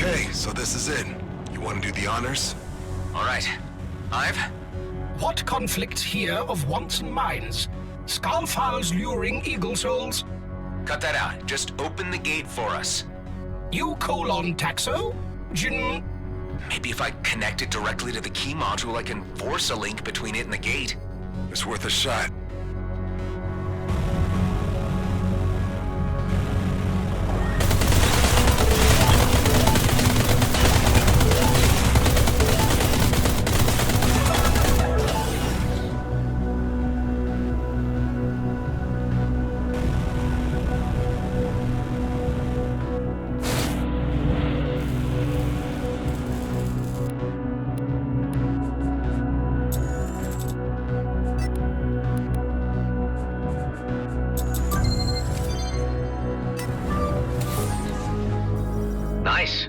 Okay, so this is it. You want to do the honors? All right. Ive? What conflicts here of wants and minds? Skullfowls luring eagle souls? Cut that out. Just open the gate for us. You Taxo? Jin... Maybe if I connect it directly to the key module, I can force a link between it and the gate. It's worth a shot. Nice.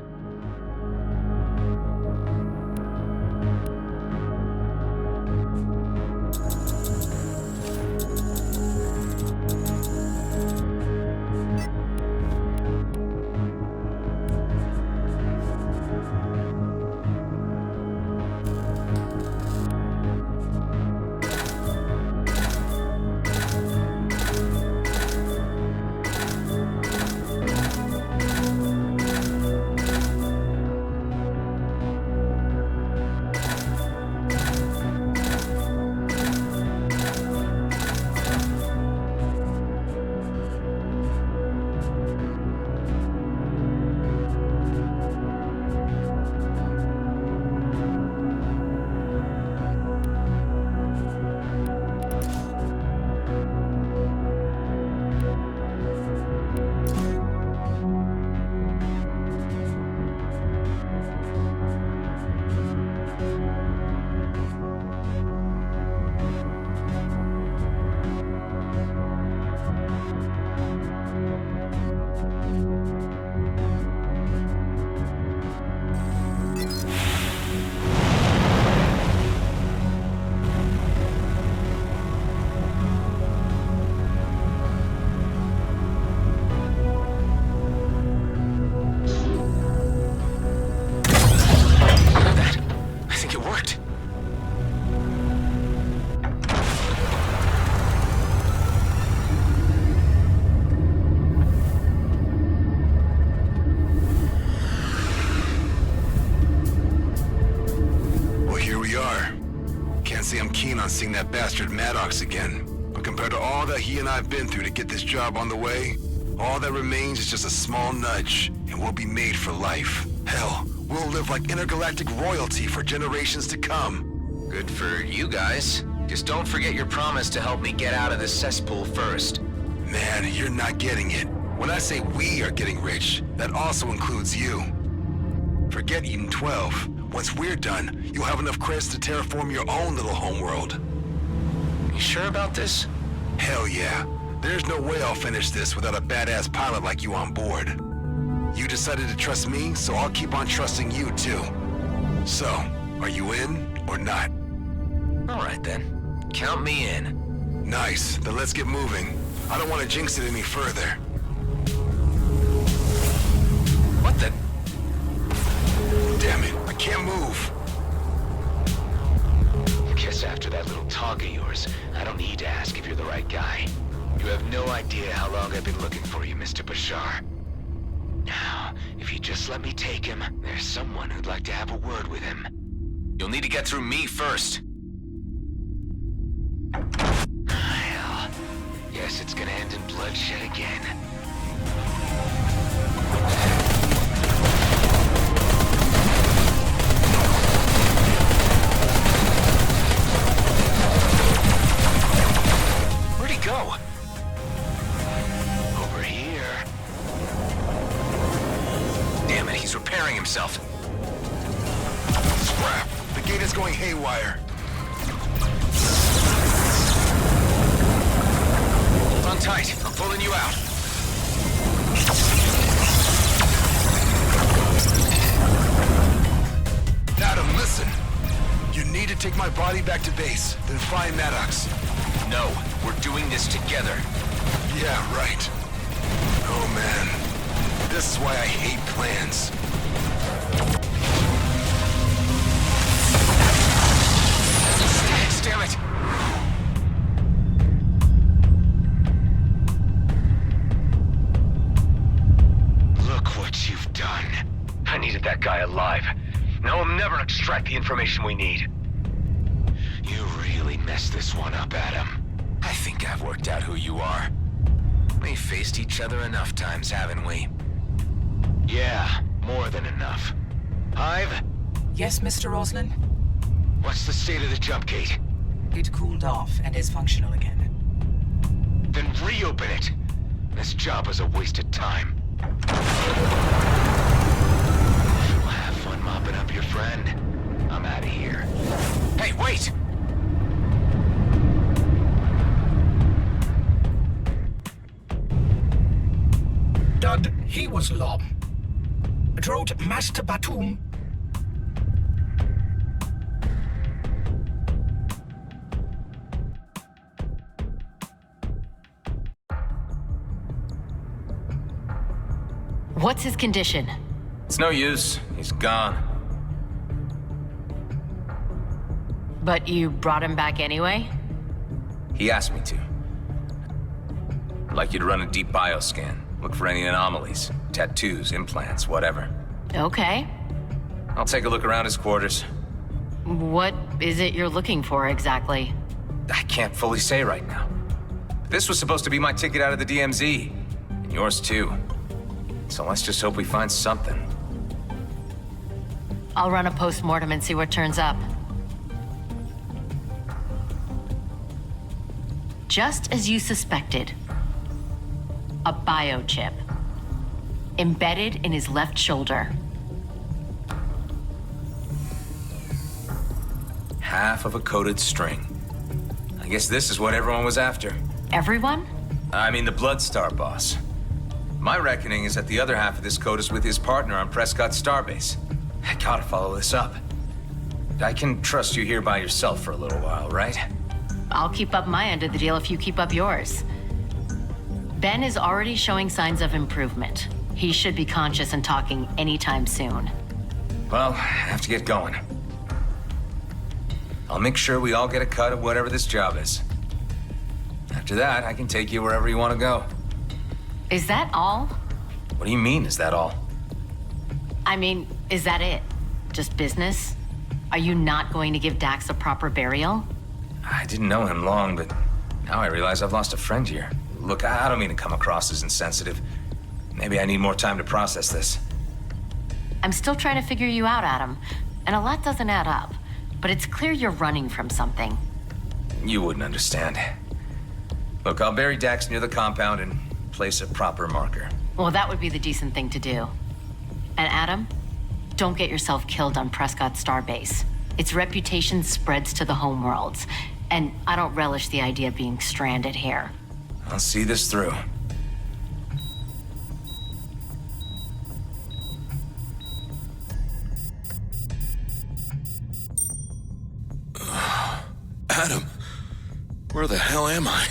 Seeing that bastard Maddox again. But compared to all that he and I have been through to get this job on the way, all that remains is just a small nudge, and we'll be made for life. Hell, we'll live like intergalactic royalty for generations to come. Good for you guys. Just don't forget your promise to help me get out of this cesspool first. Man, you're not getting it. When I say we are getting rich, that also includes you. Forget Eden 12. Once we're done, you'll have enough credits to terraform your own little homeworld. You sure about this? Hell yeah. There's no way I'll finish this without a badass pilot like you on board. You decided to trust me, so I'll keep on trusting you too. So, are you in or not? All right then. Count me in. Nice. Then let's get moving. I don't want to jinx it any further. What the? Damn it, I can't move. Guess after that little talk of yours, I don't need to ask if you're the right guy. You have no idea how long I've been looking for you, Mr. Bashar. Now, if you just let me take him, there's someone who'd like to have a word with him. You'll need to get through me first. Well, guess it's gonna end in bloodshed again. Go. Over here. Damn it, he's repairing himself. Scrap. The gate is going haywire. Hold on tight. I'm pulling you out. Adam, listen. You need to take my body back to base, then find Maddox. No, we're doing this together. Yeah, right. Oh man. This is why I hate plans. Damn it! Look what you've done. I needed that guy alive. Now we'll never extract the information we need. You really messed this one up, Adam. I think I've worked out who you are. We faced each other enough times, haven't we? Yeah, more than enough. Hive, Yes, Mr. Roslin? what's the state of the jump gate? It cooled off and is functional again. Then reopen it. This job was a waste of time. Well, have fun mopping up your friend. I'm out of here. Hey, wait! Dud, he was Lom. Drot Master Batum. What's his condition? It's no use. He's gone. But you brought him back anyway? He asked me to. I'd like you to run a deep bioscan. Look for any anomalies. Tattoos, implants, whatever. Okay. I'll take a look around his quarters. What is it you're looking for exactly? I can't fully say right now. This was supposed to be my ticket out of the DMZ. And yours too. So let's just hope we find something. I'll run a post-mortem and see what turns up. Just as you suspected. A biochip. Embedded in his left shoulder. Half of a coated string. I guess this is what everyone was after. Everyone? I mean the Bloodstar boss. My reckoning is that the other half of this code is with his partner on Prescott Starbase. I gotta follow this up. I can trust you here by yourself for a little while, right? I'll keep up my end of the deal if you keep up yours. Ben is already showing signs of improvement. He should be conscious and talking anytime soon. Well, I have to get going. I'll make sure we all get a cut of whatever this job is. After that, I can take you wherever you want to go. Is that all? What do you mean, is that all? I mean, is that it? Just business? Are you not going to give Dax a proper burial? I didn't know him long, but now I realize I've lost a friend here. Look, I don't mean to come across as insensitive. Maybe I need more time to process this. I'm still trying to figure you out, Adam, and a lot doesn't add up. But it's clear you're running from something. You wouldn't understand. Look, I'll bury Dax near the compound and place a proper marker. Well, that would be the decent thing to do. And Adam, don't get yourself killed on Prescott Starbase. Its reputation spreads to the homeworlds, and I don't relish the idea of being stranded here. I'll see this through. Adam, where the hell am I?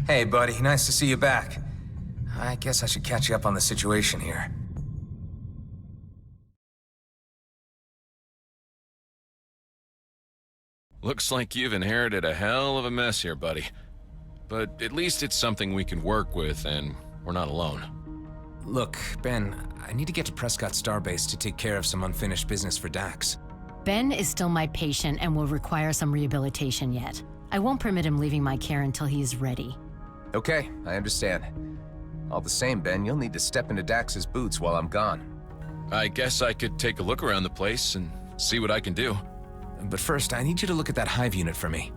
Hey, buddy, nice to see you back. I guess I should catch you up on the situation here. Looks like you've inherited a hell of a mess here, buddy. But at least it's something we can work with, and we're not alone. Look, Ben, I need to get to Prescott Starbase to take care of some unfinished business for Dax. Ben is still my patient and will require some rehabilitation yet. I won't permit him leaving my care until he is ready. Okay, I understand. All the same, Ben, you'll need to step into Dax's boots while I'm gone. I guess I could take a look around the place and see what I can do. But first, I need you to look at that Hive unit for me.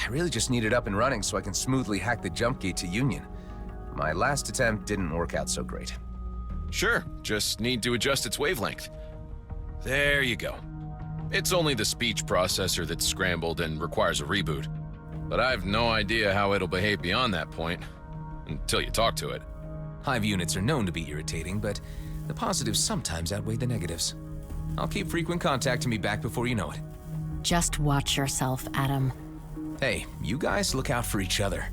I really just need it up and running so I can smoothly hack the jump gate to Union. My last attempt didn't work out so great. Sure, just need to adjust its wavelength. There you go. It's only the speech processor that's scrambled and requires a reboot. But I have no idea how it'll behave beyond that point, until you talk to it. Hive units are known to be irritating, but the positives sometimes outweigh the negatives. I'll keep frequent contacting me back before you know it. Just watch yourself, Adam. Hey, you guys look out for each other.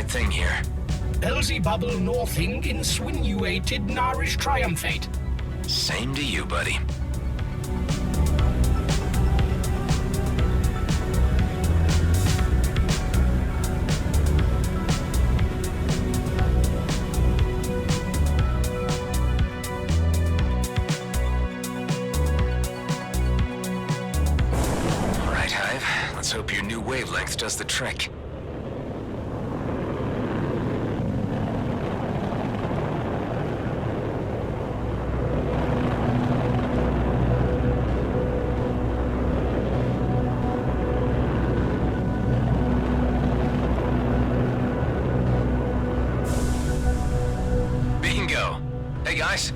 thing here? Beelzebubble Northing insinuated Narish triumphate. Same to you, buddy. All right, Hive. Let's hope your new wavelength does the trick.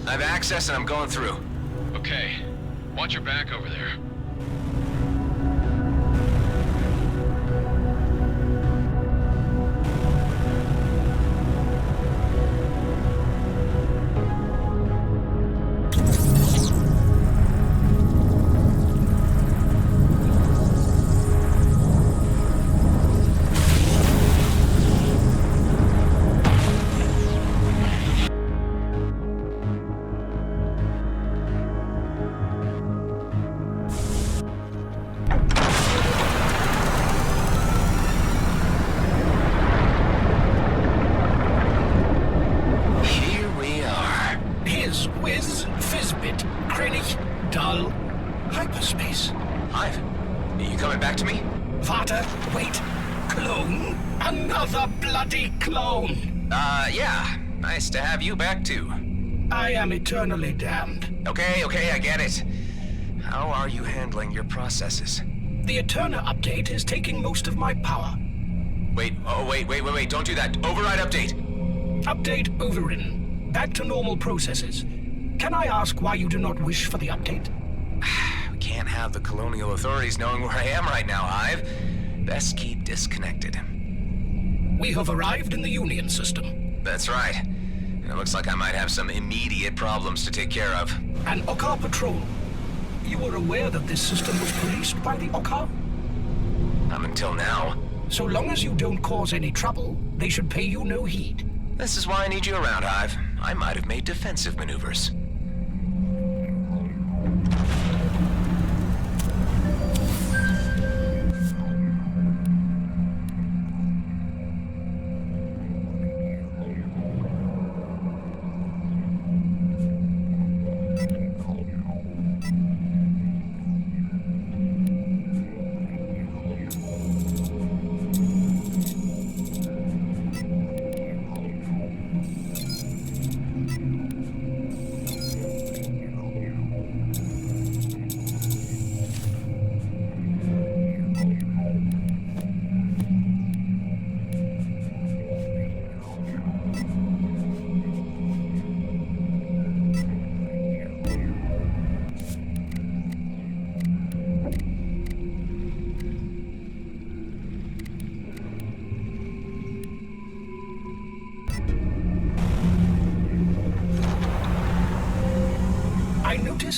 I have access and I'm going through. Okay. Watch your back over there. Hyperspace. Hive, you coming back to me? Vata, wait. Clone? Another bloody clone. Yeah. Nice to have you back too. I am eternally damned. Okay, I get it. How are you handling your processes? The Eterna update is taking most of my power. Wait, don't do that. Override update. Update overridden. Back to normal processes. Can I ask why you do not wish for the update? We can't have the colonial authorities knowing where I am right now, Hive. Best keep disconnected. We have arrived in the Union system. That's right. And it looks like I might have some immediate problems to take care of. An Okkar patrol. You were aware that this system was policed by the Okkar? Not until now. So long as you don't cause any trouble, they should pay you no heed. This is why I need you around, Hive. I might have made defensive maneuvers.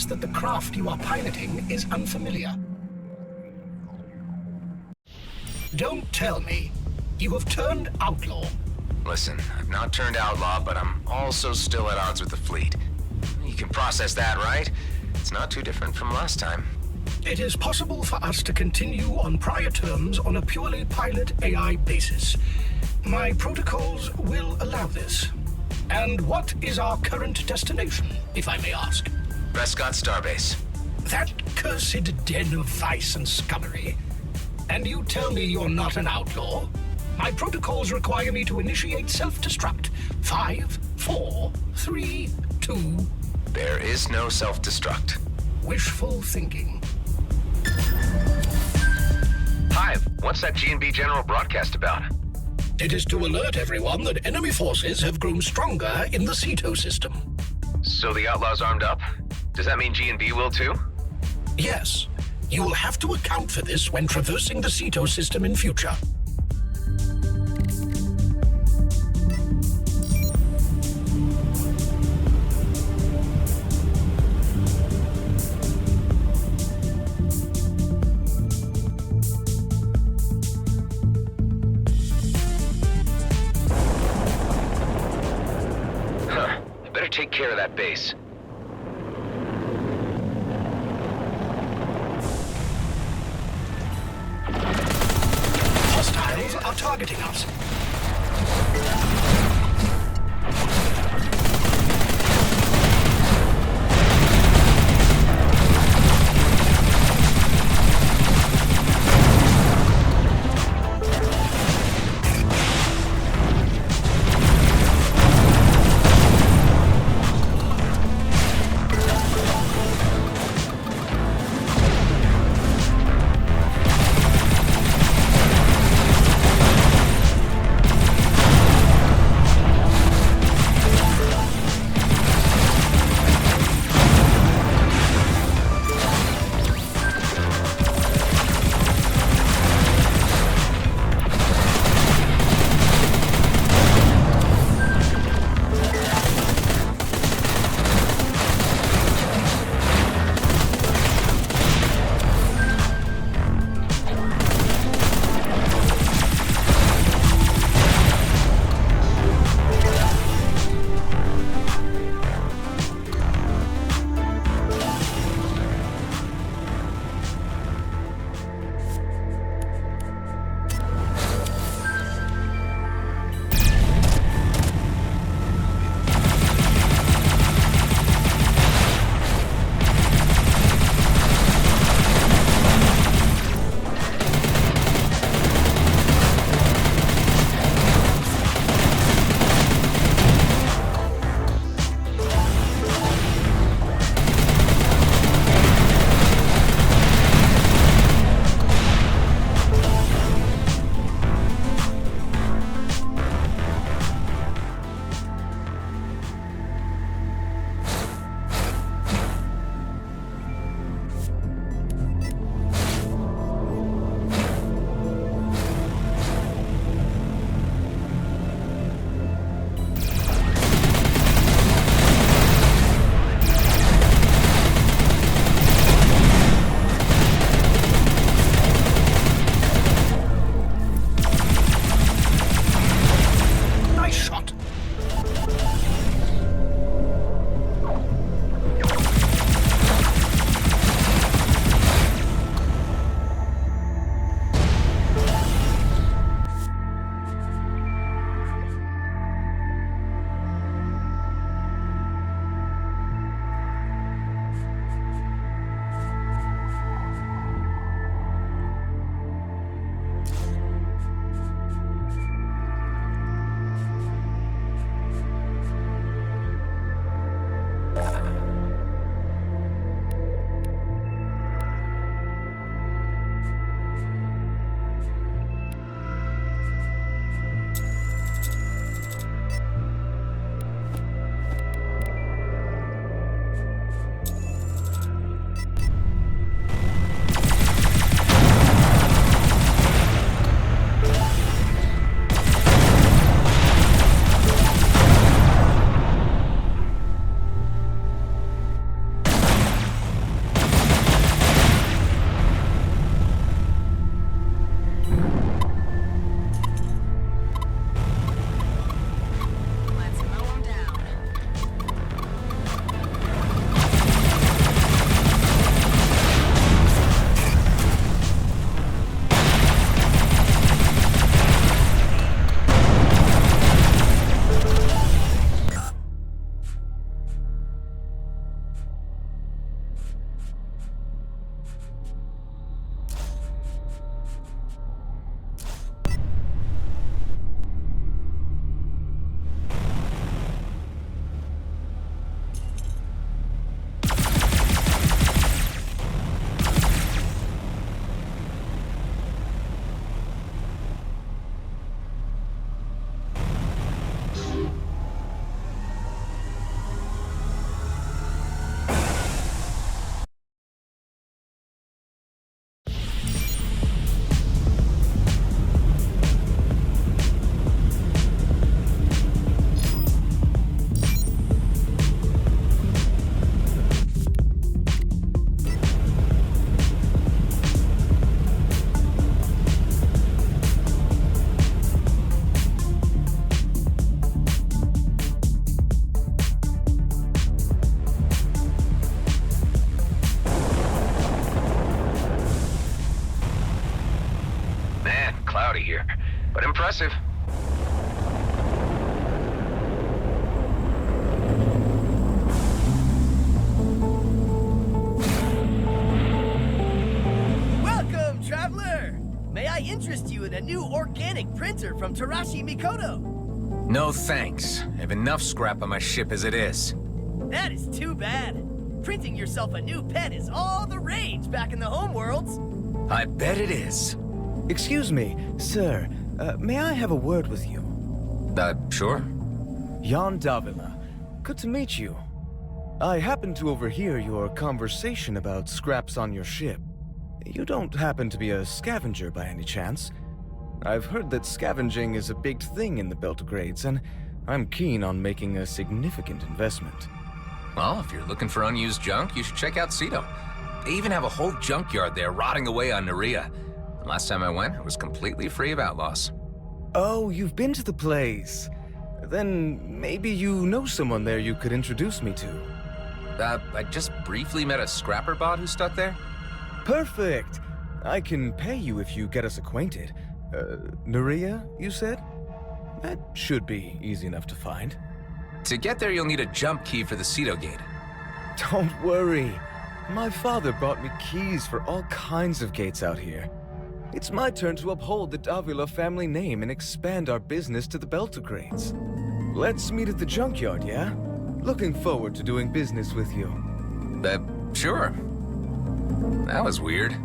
That the craft you are piloting is unfamiliar. Don't tell me you have turned outlaw. Listen, I've not turned outlaw, but I'm also still at odds with the fleet. You can process that, right? It's not too different from last time. It is possible for us to continue on prior terms on a purely pilot AI basis. My protocols will allow this. And what is our current destination, if I may ask? Prescott Starbase. That cursed den of vice and scummery. And you tell me you're not an outlaw? My protocols require me to initiate self-destruct. 5, 4, 3, 2... There is no self-destruct. Wishful thinking. Hive, what's that G&B General broadcast about? It is to alert everyone that enemy forces have grown stronger in the Ceto system. So the Outlaws armed up? Does that mean G&B will too? Yes. You will have to account for this when traversing the Ceto system in future. that base. Hostiles are targeting us. out of here. But impressive. Welcome, traveler! May I interest you in a new organic printer from Tarashi Mikoto? No thanks. I have enough scrap on my ship as it is. That is too bad. Printing yourself a new pet is all the rage back in the homeworlds. I bet it is. Excuse me, sir. May I have a word with you? Sure. Jan Davila. Good to meet you. I happened to overhear your conversation about scraps on your ship. You don't happen to be a scavenger by any chance? I've heard that scavenging is a big thing in the Beltogrades, and I'm keen on making a significant investment. Well, if you're looking for unused junk, you should check out Cedo. They even have a whole junkyard there rotting away on Nerea. The last time I went, it was completely free of outlaws. Oh, you've been to the place. Then maybe you know someone there you could introduce me to. I just briefly met a scrapper bot who's stuck there. Perfect. I can pay you if you get us acquainted. Nerea, you said? That should be easy enough to find. To get there, you'll need a jump key for the Cedo gate. Don't worry. My father bought me keys for all kinds of gates out here. It's my turn to uphold the Davila family name and expand our business to the Beltogrades. Let's meet at the junkyard, yeah? Looking forward to doing business with you. Sure. That was weird.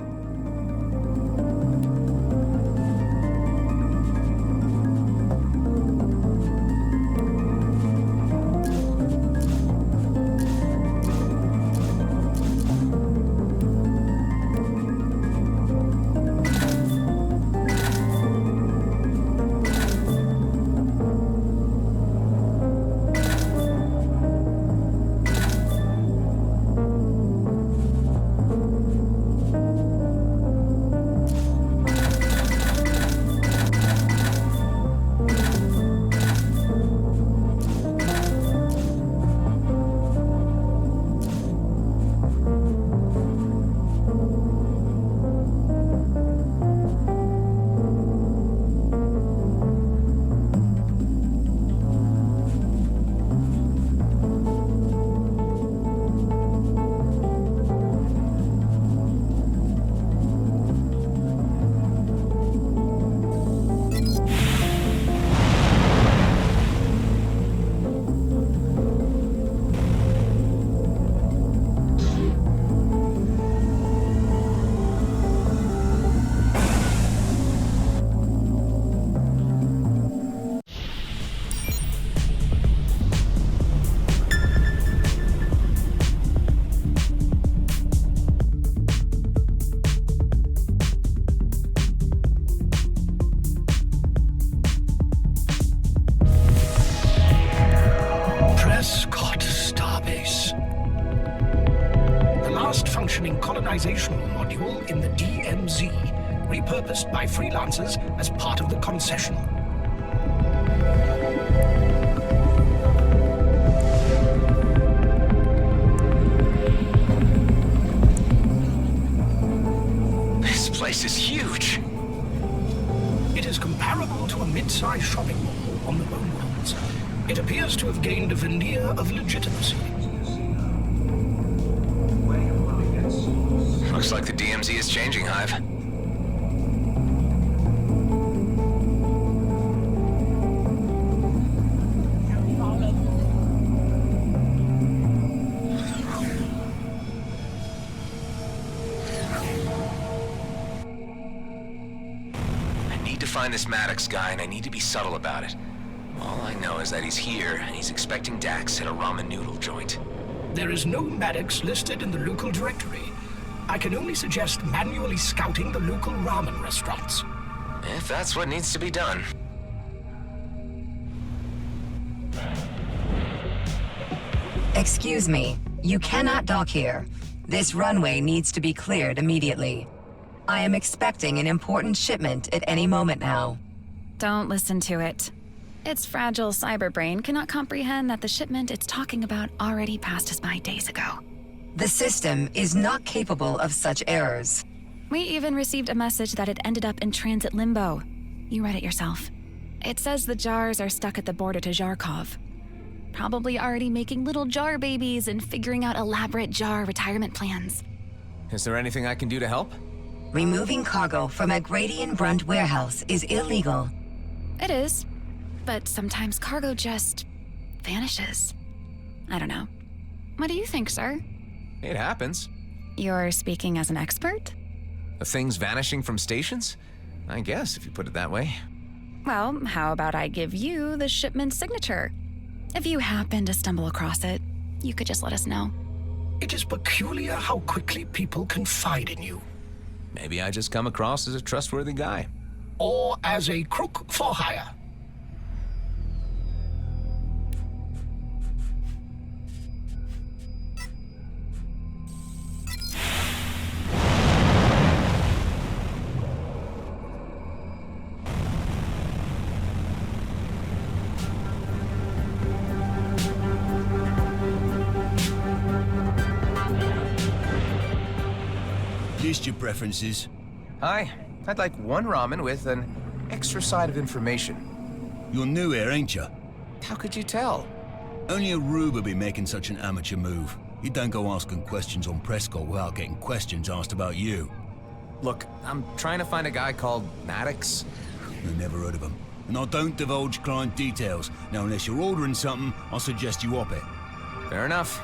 Module in the DMZ, repurposed by freelancers as part of the concession. This place is huge. It is comparable to a mid-sized shopping mall on the homeworlds. It appears to have gained a veneer of legitimacy. Looks like the DMZ is changing, Hive. I need to find this Maddox guy, and I need to be subtle about it. All I know is that he's here, and he's expecting Dax at a ramen noodle joint. There is no Maddox listed in the local directory. I can only suggest manually scouting the local ramen restaurants. If that's what needs to be done. Excuse me, you cannot dock here. This runway needs to be cleared immediately. I am expecting an important shipment at any moment now. Don't listen to it. Its fragile cyberbrain cannot comprehend that the shipment it's talking about already passed us by days ago. The system is not capable of such errors. We even received a message that it ended up in transit limbo. You read it yourself. It says the jars are stuck at the border to Zharkov. Probably already making little jar babies and figuring out elaborate jar retirement plans. Is there anything I can do to help? Removing cargo from a Gradian Brunt warehouse is illegal. It is, but sometimes cargo just vanishes. I don't know. What do you think, sir? It happens. You're speaking as an expert? The things vanishing from stations? I guess, if you put it that way. Well, how about I give you the shipment signature? If you happen to stumble across it, you could just let us know. It is peculiar how quickly people confide in you. Maybe I just come across as a trustworthy guy. Or as a crook for hire. List your preferences. Hi, I'd like one ramen with an extra side of information. You're new here, ain't you? How could you tell? Only a rube would be making such an amateur move. You don't go asking questions on Prescott without getting questions asked about you. Look, I'm trying to find a guy called Maddox. I've never heard of him. And I don't divulge client details. Now, unless you're ordering something, I'll suggest you op it. Fair enough.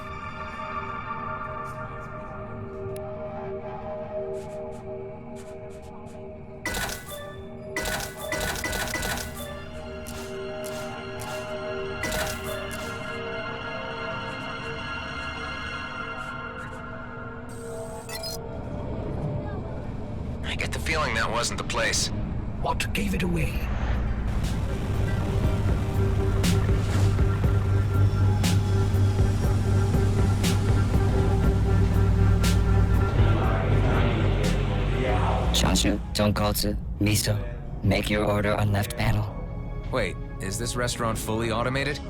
I get the feeling that wasn't the place. What gave it away? Chashu, tonkotsu, miso. Make your order on left panel. Wait, is this restaurant fully automated?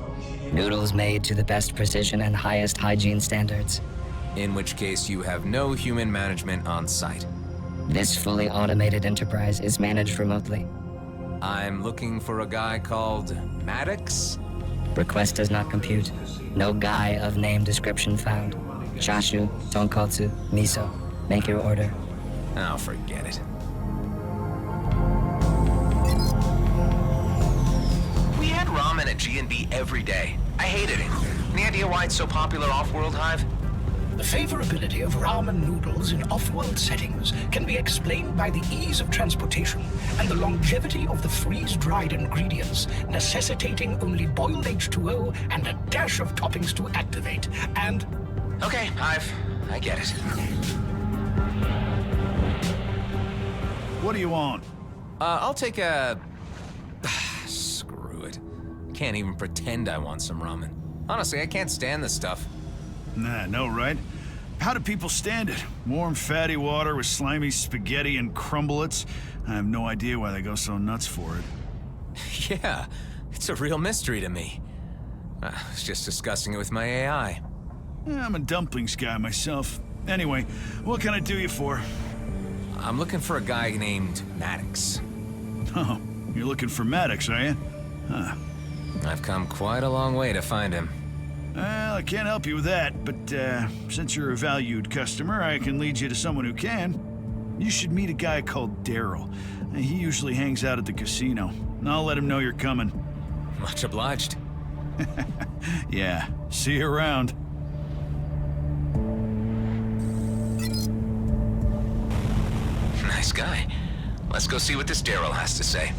Noodles made to the best precision and highest hygiene standards. In which case you have no human management on site. This fully automated enterprise is managed remotely. I'm looking for a guy called Maddox? Request does not compute. No guy of name description found. Chashu, tonkotsu, miso. Make your order. Oh, forget it. We had ramen at G&B every day. I hated it. Any idea why it's so popular off-world, Hive? The favorability of ramen noodles in off-world settings can be explained by the ease of transportation and the longevity of the freeze-dried ingredients, necessitating only boiled H2O and a dash of toppings to activate, and... Okay, Hive. I get it. What do you want? I'll take a... Screw it. Can't even pretend I want some ramen. Honestly, I can't stand this stuff. Nah, no, right? How do people stand it? Warm, fatty water with slimy spaghetti and crumblets? I have no idea why they go so nuts for it. Yeah, it's a real mystery to me. I was just discussing it with my AI. Yeah, I'm a dumplings guy myself. Anyway, what can I do you for? I'm looking for a guy named Maddox. Oh, you're looking for Maddox, are you? Huh. I've come quite a long way to find him. Well, I can't help you with that, but since you're a valued customer, I can lead you to someone who can. You should meet a guy called Daryl. He usually hangs out at the casino. I'll let him know you're coming. Much obliged. Yeah, see you around. Nice guy. Let's go see what this Daryl has to say.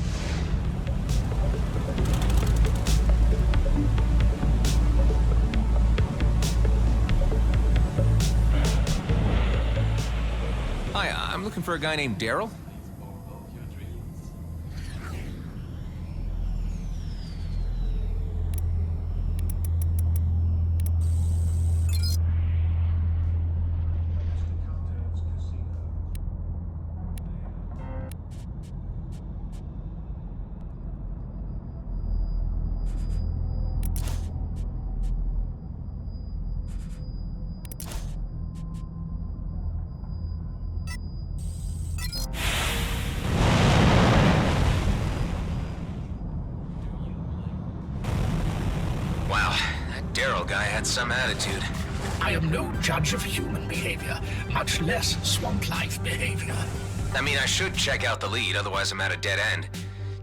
Hi, I'm looking for a guy named Daryl. Daryl guy had some attitude. I am no judge of human behavior, much less swamp life behavior. I mean, I should check out the lead, otherwise I'm at a dead end.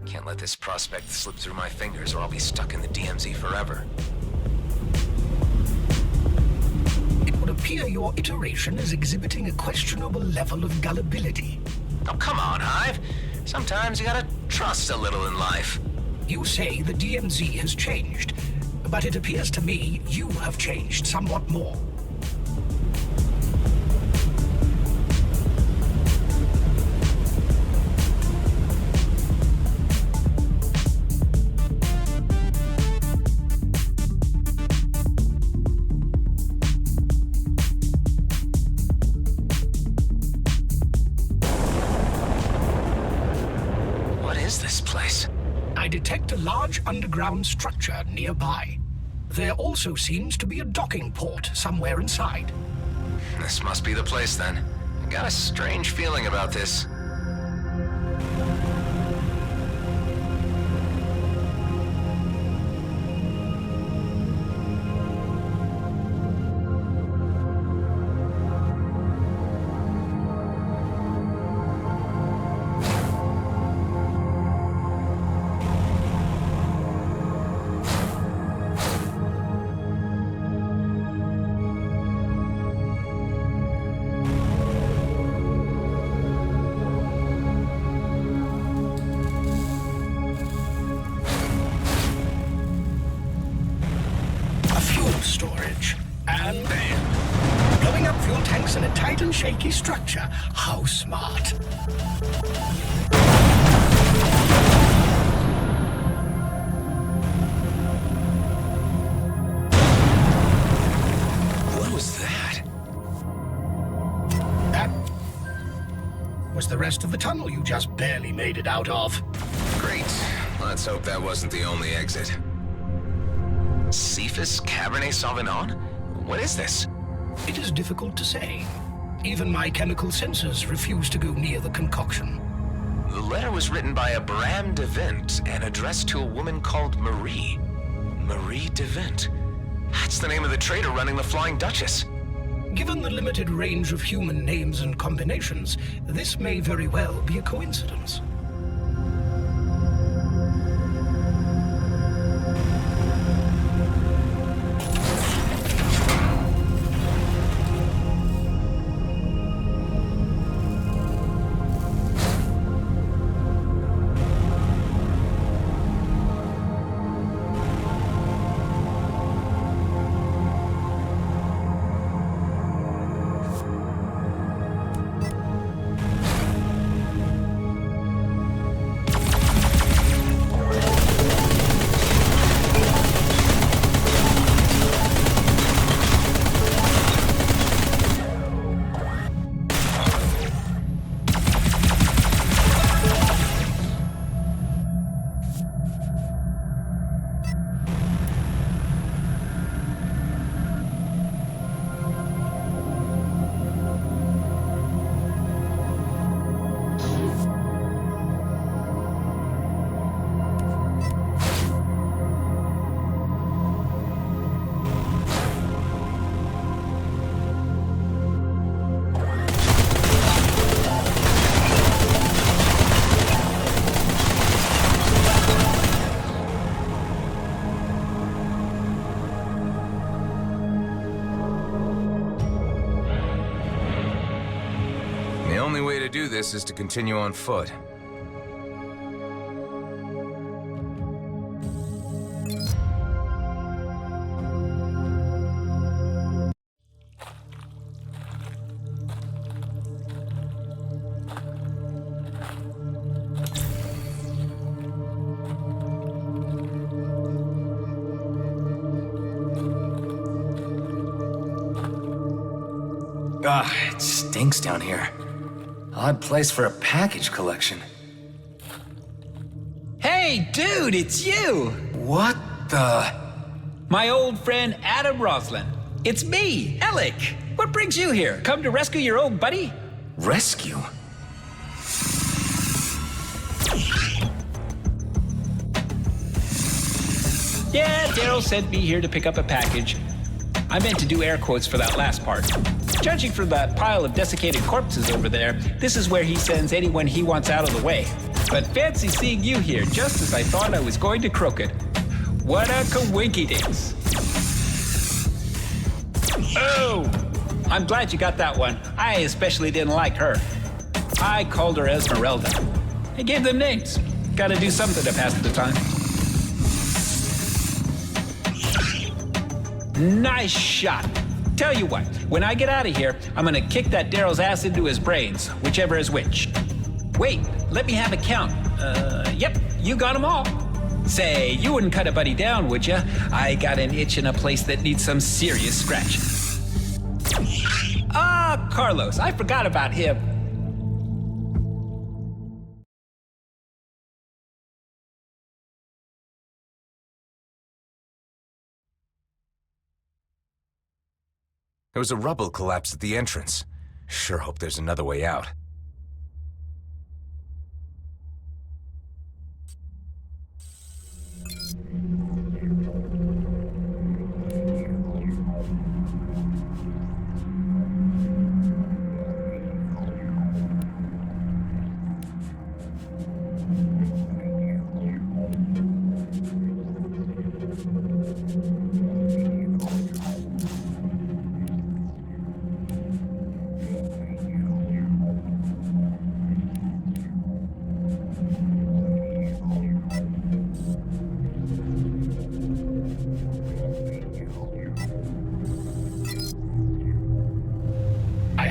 Can't let this prospect slip through my fingers or I'll be stuck in the DMZ forever. It would appear your iteration is exhibiting a questionable level of gullibility. Oh, come on, Hive. Sometimes you gotta trust a little in life. You say the DMZ has changed, but it appears to me you have changed somewhat more. I detect a large underground structure nearby. There also seems to be a docking port somewhere inside. This must be the place then. I got a strange feeling about this. Storage. And blowing up fuel tanks in a tight and shaky structure. How smart. What was that? That was the rest of the tunnel you just barely made it out of. Great. Let's hope that wasn't the only exit. Cephas Cabernet Sauvignon? What is this? It is difficult to say. Even my chemical sensors refuse to go near the concoction. The letter was written by a Bram DeVent and addressed to a woman called Marie. Marie DeVent. That's the name of the trader running the Flying Duchess. Given the limited range of human names and combinations, this may very well be a coincidence. The only way to do this is to continue on foot. It stinks down here. Odd place for a package collection. Hey, dude, it's you! What the? My old friend Adam Roslin. It's me, Alec. What brings you here? Come to rescue your old buddy? Rescue? Yeah, Daryl sent me here to pick up a package. I meant to do air quotes for that last part. Judging from that pile of desiccated corpses over there, this is where he sends anyone he wants out of the way. But fancy seeing you here, just as I thought I was going to croak it. What a coinky-dinks. Oh! I'm glad you got that one. I especially didn't like her. I called her Esmeralda. I gave them names. Gotta do something to pass the time. Nice shot. Tell you what, when I get out of here, I'm gonna kick that Daryl's ass into his brains, whichever is which. Wait, let me have a count. Yep, you got them all. Say, you wouldn't cut a buddy down, would ya? I got an itch in a place that needs some serious scratching. Ah, Carlos, I forgot about him. There was a rubble collapse at the entrance. Sure hope there's another way out.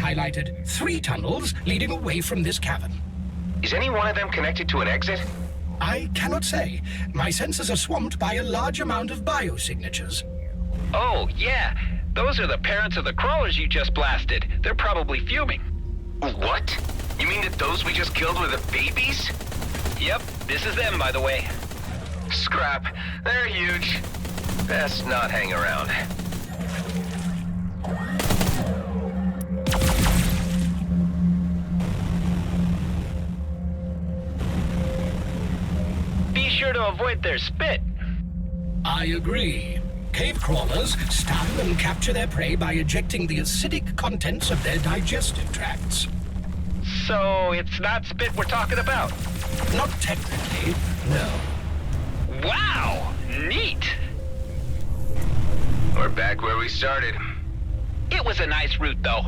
Highlighted 3 tunnels leading away from this cavern. Is any one of them connected to an exit? I cannot say. My sensors are swamped by a large amount of biosignatures. Oh, yeah. Those are the parents of the crawlers you just blasted. They're probably fuming. What? You mean that those we just killed were the babies? Yep, this is them, by the way. Scrap. They're huge. Best not hang around. Be sure to avoid their spit. I agree. Cave crawlers stun and capture their prey by ejecting the acidic contents of their digestive tracts. So it's not spit we're talking about? Not technically, no. Wow! Neat! We're back where we started. It was a nice route, though.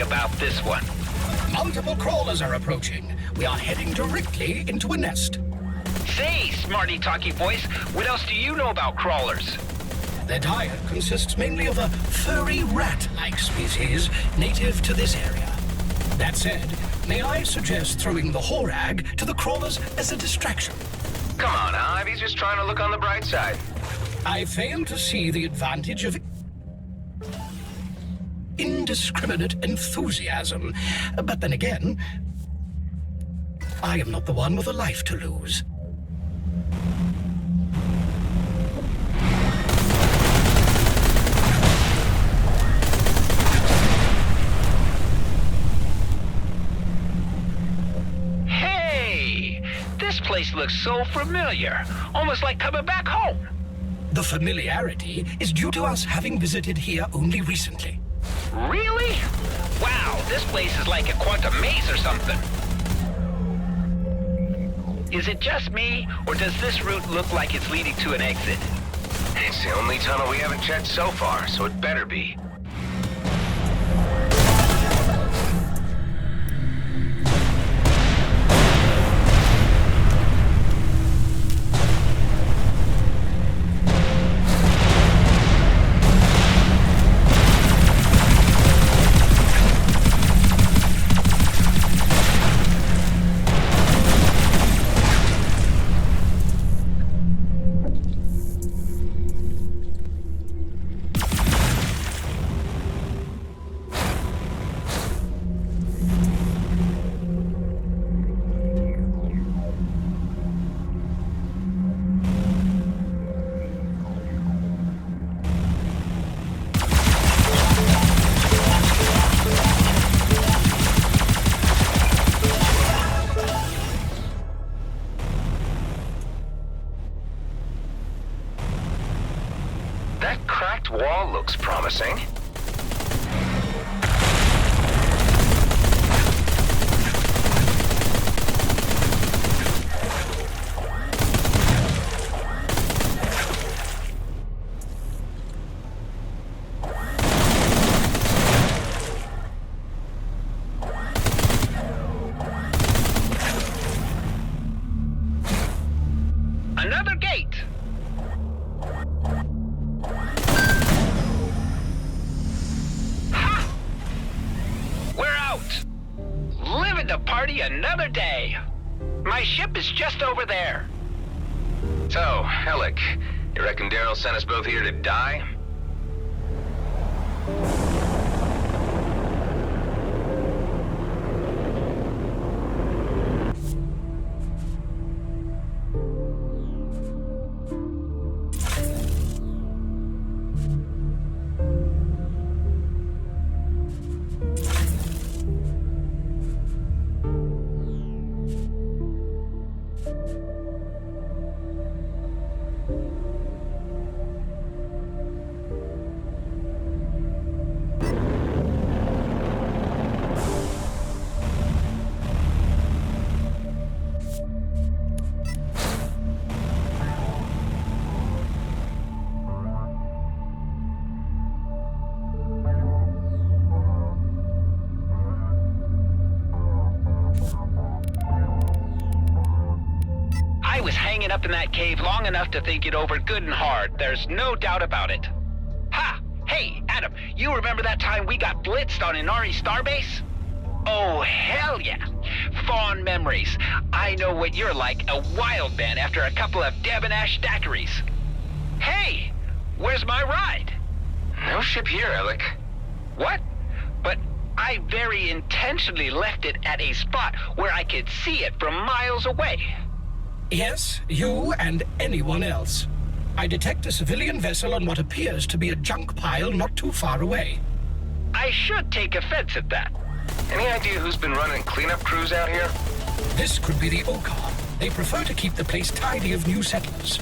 About this one. Multiple crawlers are approaching. We are heading directly into a nest. Say, smarty talky voice, what else do you know about crawlers? Their diet consists mainly of a furry rat-like species native to this area. That said, may I suggest throwing the Horag to the crawlers as a distraction? Come on, Ivy's just trying to look on the bright side. I fail to see the advantage of indiscriminate enthusiasm. But then again, I am not the one with a life to lose. Hey! This place looks so familiar. Almost like coming back home. The familiarity is due to us having visited here only recently. Really? Wow, this place is like a quantum maze or something. Is it just me, or does this route look like it's leading to an exit? It's the only tunnel we haven't checked so far, so it better be. promising. Another gate! Ha! We're out! Living the party another day! My ship is just over there. So, Alec, you reckon Daryl sent us both here to die? Up in that cave long enough to think it over good and hard. There's no doubt about it. Ha! Hey, Adam, you remember that time we got blitzed on Inari Starbase? Oh, hell yeah. Fond memories. I know what you're like, a wild man after a couple of debonair daiquiris. Hey, where's my ride? No ship here, Alec. What? But I very intentionally left it at a spot where I could see it from miles away. Yes, you and anyone else. I detect a civilian vessel on what appears to be a junk pile not too far away. I should take offense at that. Any idea who's been running cleanup crews out here? This could be the Okar. They prefer to keep the place tidy of new settlers.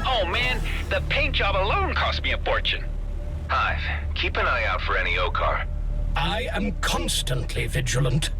Oh man, the paint job alone cost me a fortune. Hive, keep an eye out for any Okar. I am constantly vigilant.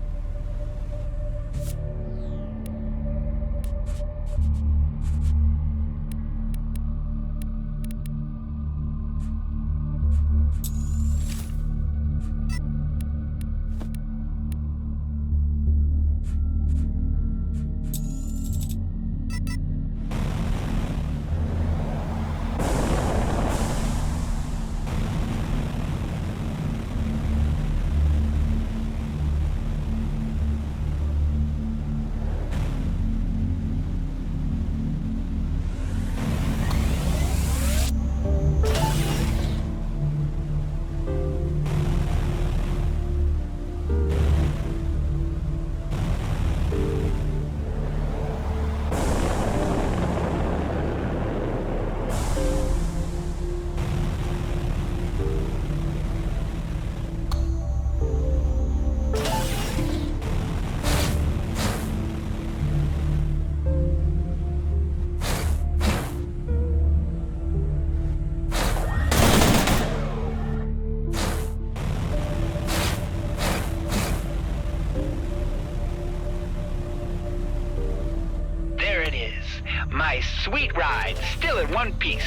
My sweet ride, still in one piece.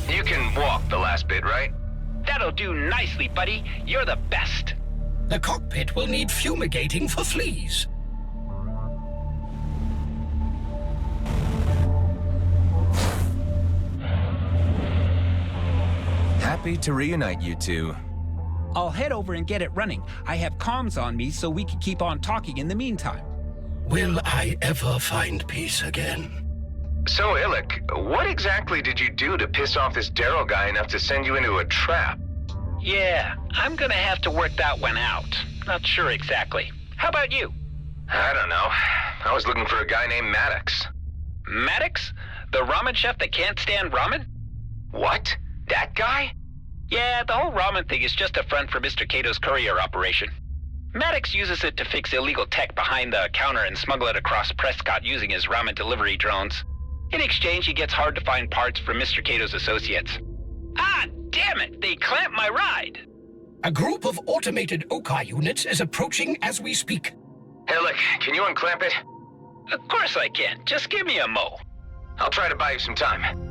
You can walk the last bit, right? That'll do nicely, buddy. You're the best. The cockpit will need fumigating for fleas. Happy to reunite you two. I'll head over and get it running. I have comms on me so we can keep on talking in the meantime. Will I ever find peace again? So, Illick, what exactly did you do to piss off this Daryl guy enough to send you into a trap? Yeah, I'm gonna have to work that one out. Not sure exactly. How about you? I don't know. I was looking for a guy named Maddox. Maddox? The ramen chef that can't stand ramen? What? That guy? Yeah, the whole ramen thing is just a front for Mr. Cato's courier operation. Maddox uses it to fix illegal tech behind the counter and smuggle it across Prescott using his ramen delivery drones. In exchange, he gets hard-to-find parts from Mr. Cato's associates. Ah, Damn it! They clamped my ride! A group of automated Okai units is approaching as we speak. Alec, can you unclamp it? Of course I can. Just give me a mo. I'll try to buy you some time.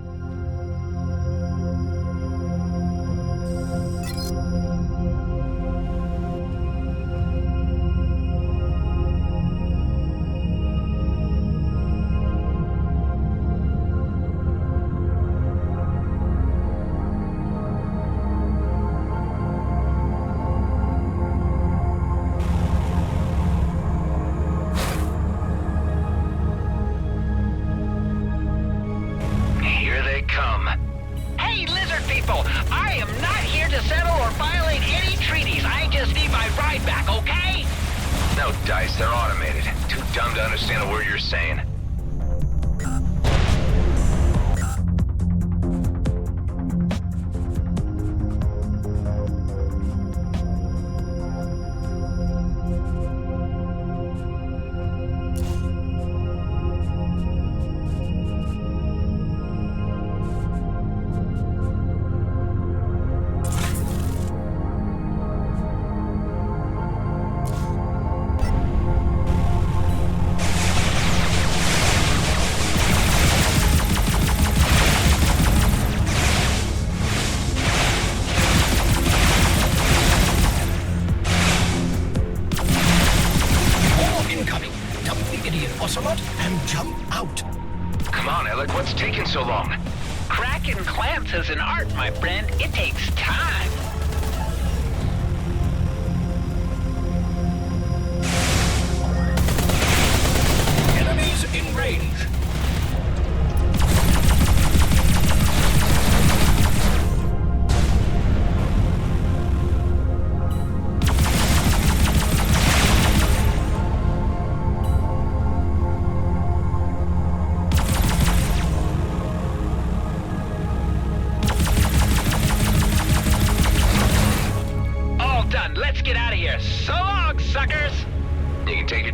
They're automated. Too dumb to understand a word you're saying. And jump out. Come on, Alec, what's taking so long? Cracking clamps is an art, my friend. It takes time. Enemies in range.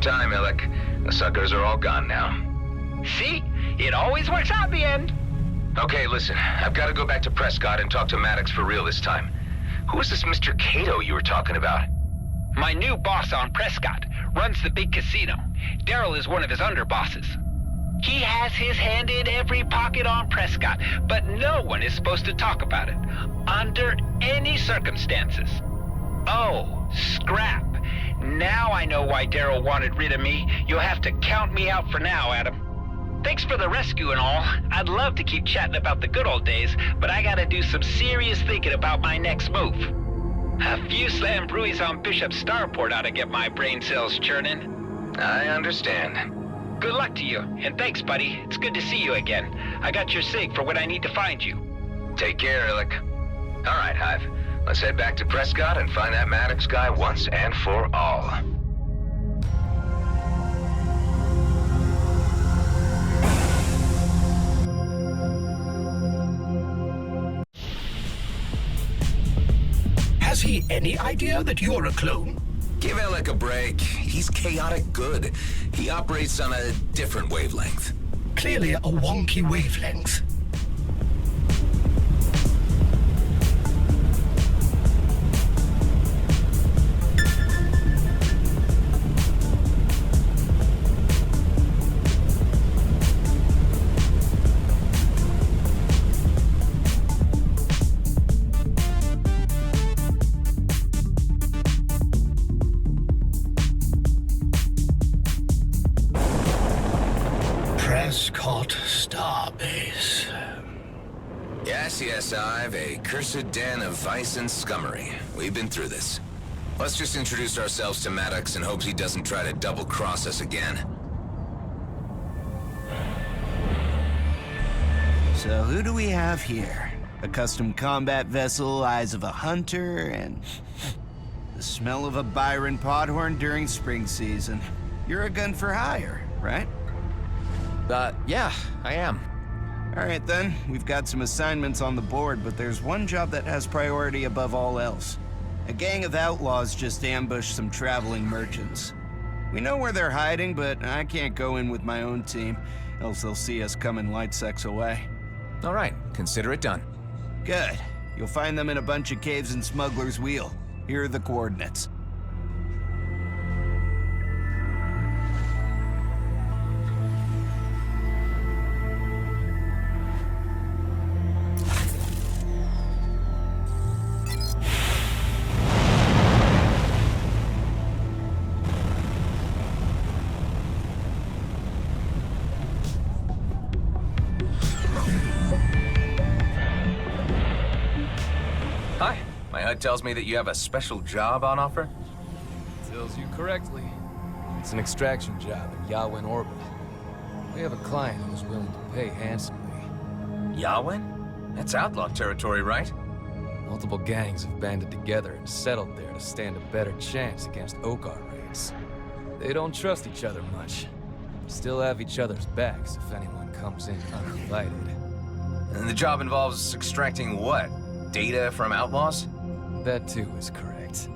Time, Alec. The suckers are all gone now. See? It always works out in the end. Okay, listen. I've got to go back to Prescott and talk to Maddox for real this time. Who is this Mr. Cato you were talking about? My new boss on Prescott. Runs the big casino. Daryl is one of his underbosses. He has his hand in every pocket on Prescott, but no one is supposed to talk about it. Under any circumstances. Oh, scrap. Now I know why Daryl wanted rid of me. You'll have to count me out for now, Adam. Thanks for the rescue and all. I'd love to keep chatting about the good old days, but I gotta do some serious thinking about my next move. A few slam bruises on Bishop's starport ought to get my brain cells churning. I understand. Good luck to you, and thanks, buddy. It's good to see you again. I got your sig for when I need to find you. Take care, Alec. All right, Hive. Let's head back to Prescott and find that Maddox guy once and for all. Has he any idea that you're a clone? Give Alec a break. He's chaotic good. He operates on a different wavelength. Clearly a wonky wavelength. Prescott Starbase. Yes, I've a cursed den of vice and scummery. We've been through this. Let's just introduce ourselves to Maddox in hopes he doesn't try to double-cross us again. So who do we have here? A custom combat vessel, eyes of a hunter, and the smell of a Byron podhorn during spring season. You're a gun for hire, right? Yeah, I am. All right then, we've got some assignments on the board, but there's one job that has priority above all else. A gang of outlaws just ambushed some traveling merchants. We know where they're hiding, but I can't go in with my own team, else they'll see us coming light sex away. All right, consider it done. Good. You'll find them in a bunch of caves in Smuggler's Wheel. Here are the coordinates. Tells me that you have a special job on offer? Tells you correctly. It's an extraction job in Yawin orbit. We have a client who's willing to pay handsomely. Yawin? That's outlaw territory, right? Multiple gangs have banded together and settled there to stand a better chance against Okar raids. They don't trust each other much. Still have each other's backs if anyone comes in uninvited. And the job involves extracting what? Data from outlaws? That too is correct.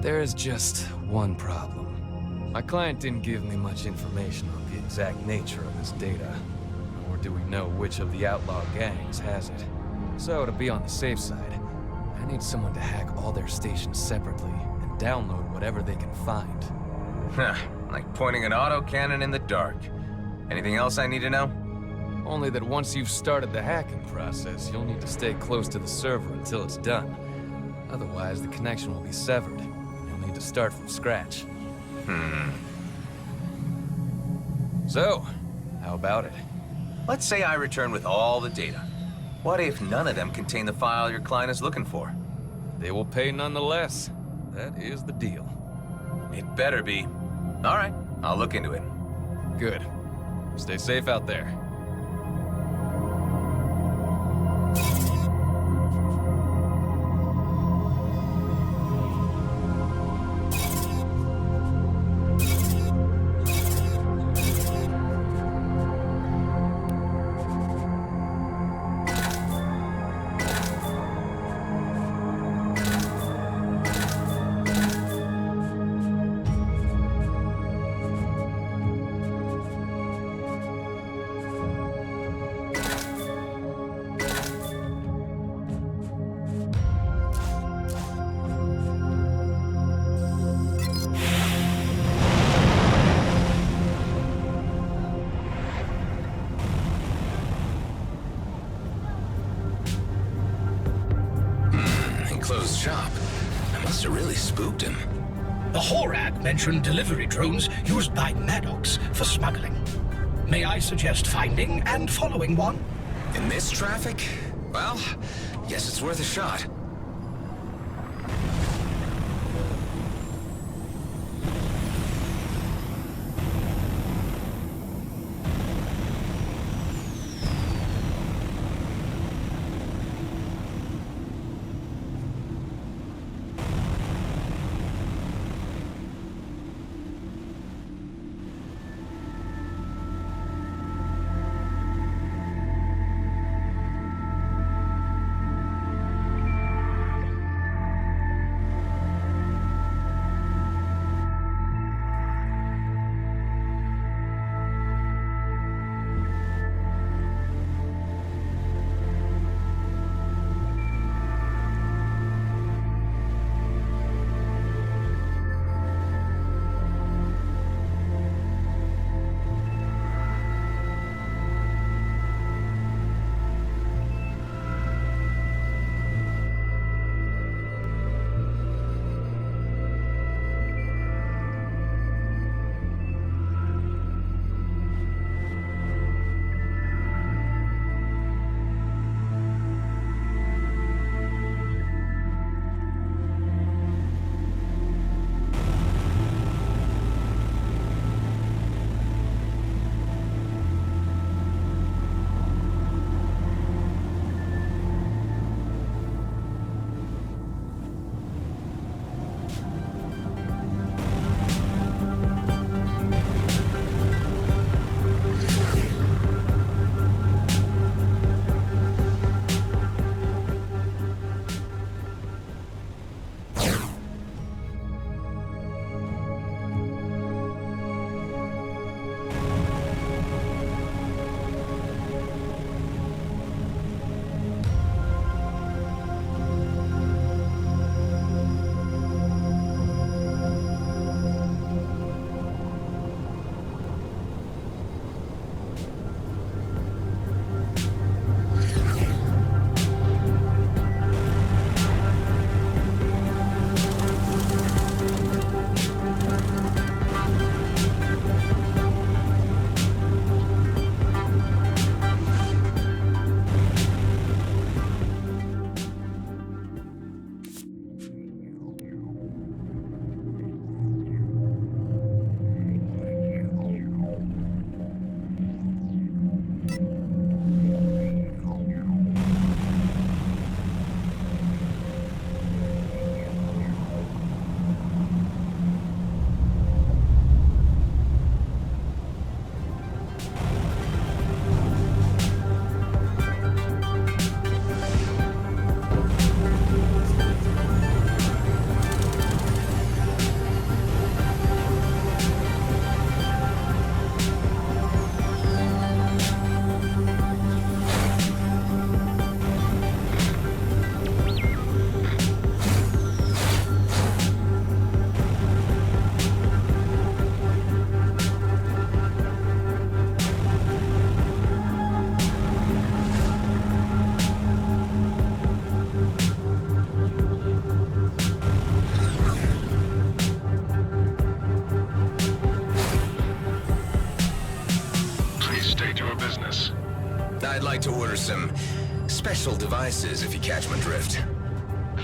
There is just one problem. My client didn't give me much information on the exact nature of this data, nor do we know which of the outlaw gangs has it. So to be on the safe side, I need someone to hack all their stations separately and download whatever they can find. Like pointing an autocannon in the dark. Anything else I need to know? Only that once you've started the hacking process, you'll need to stay close to the server until it's done. Otherwise, the connection will be severed. You'll need to start from scratch. So, how about it? Let's say I return with all the data. What if none of them contain the file your client is looking for? They will pay nonetheless. That is the deal. It better be. All right, I'll look into it. Good. Stay safe out there. Closed shop. I must have really spooked him. The Horag mentioned delivery drones used by Maddox for smuggling. May I suggest finding and following one? In this traffic? Well, guess it's worth a shot. like to order some special devices, if you catch my drift.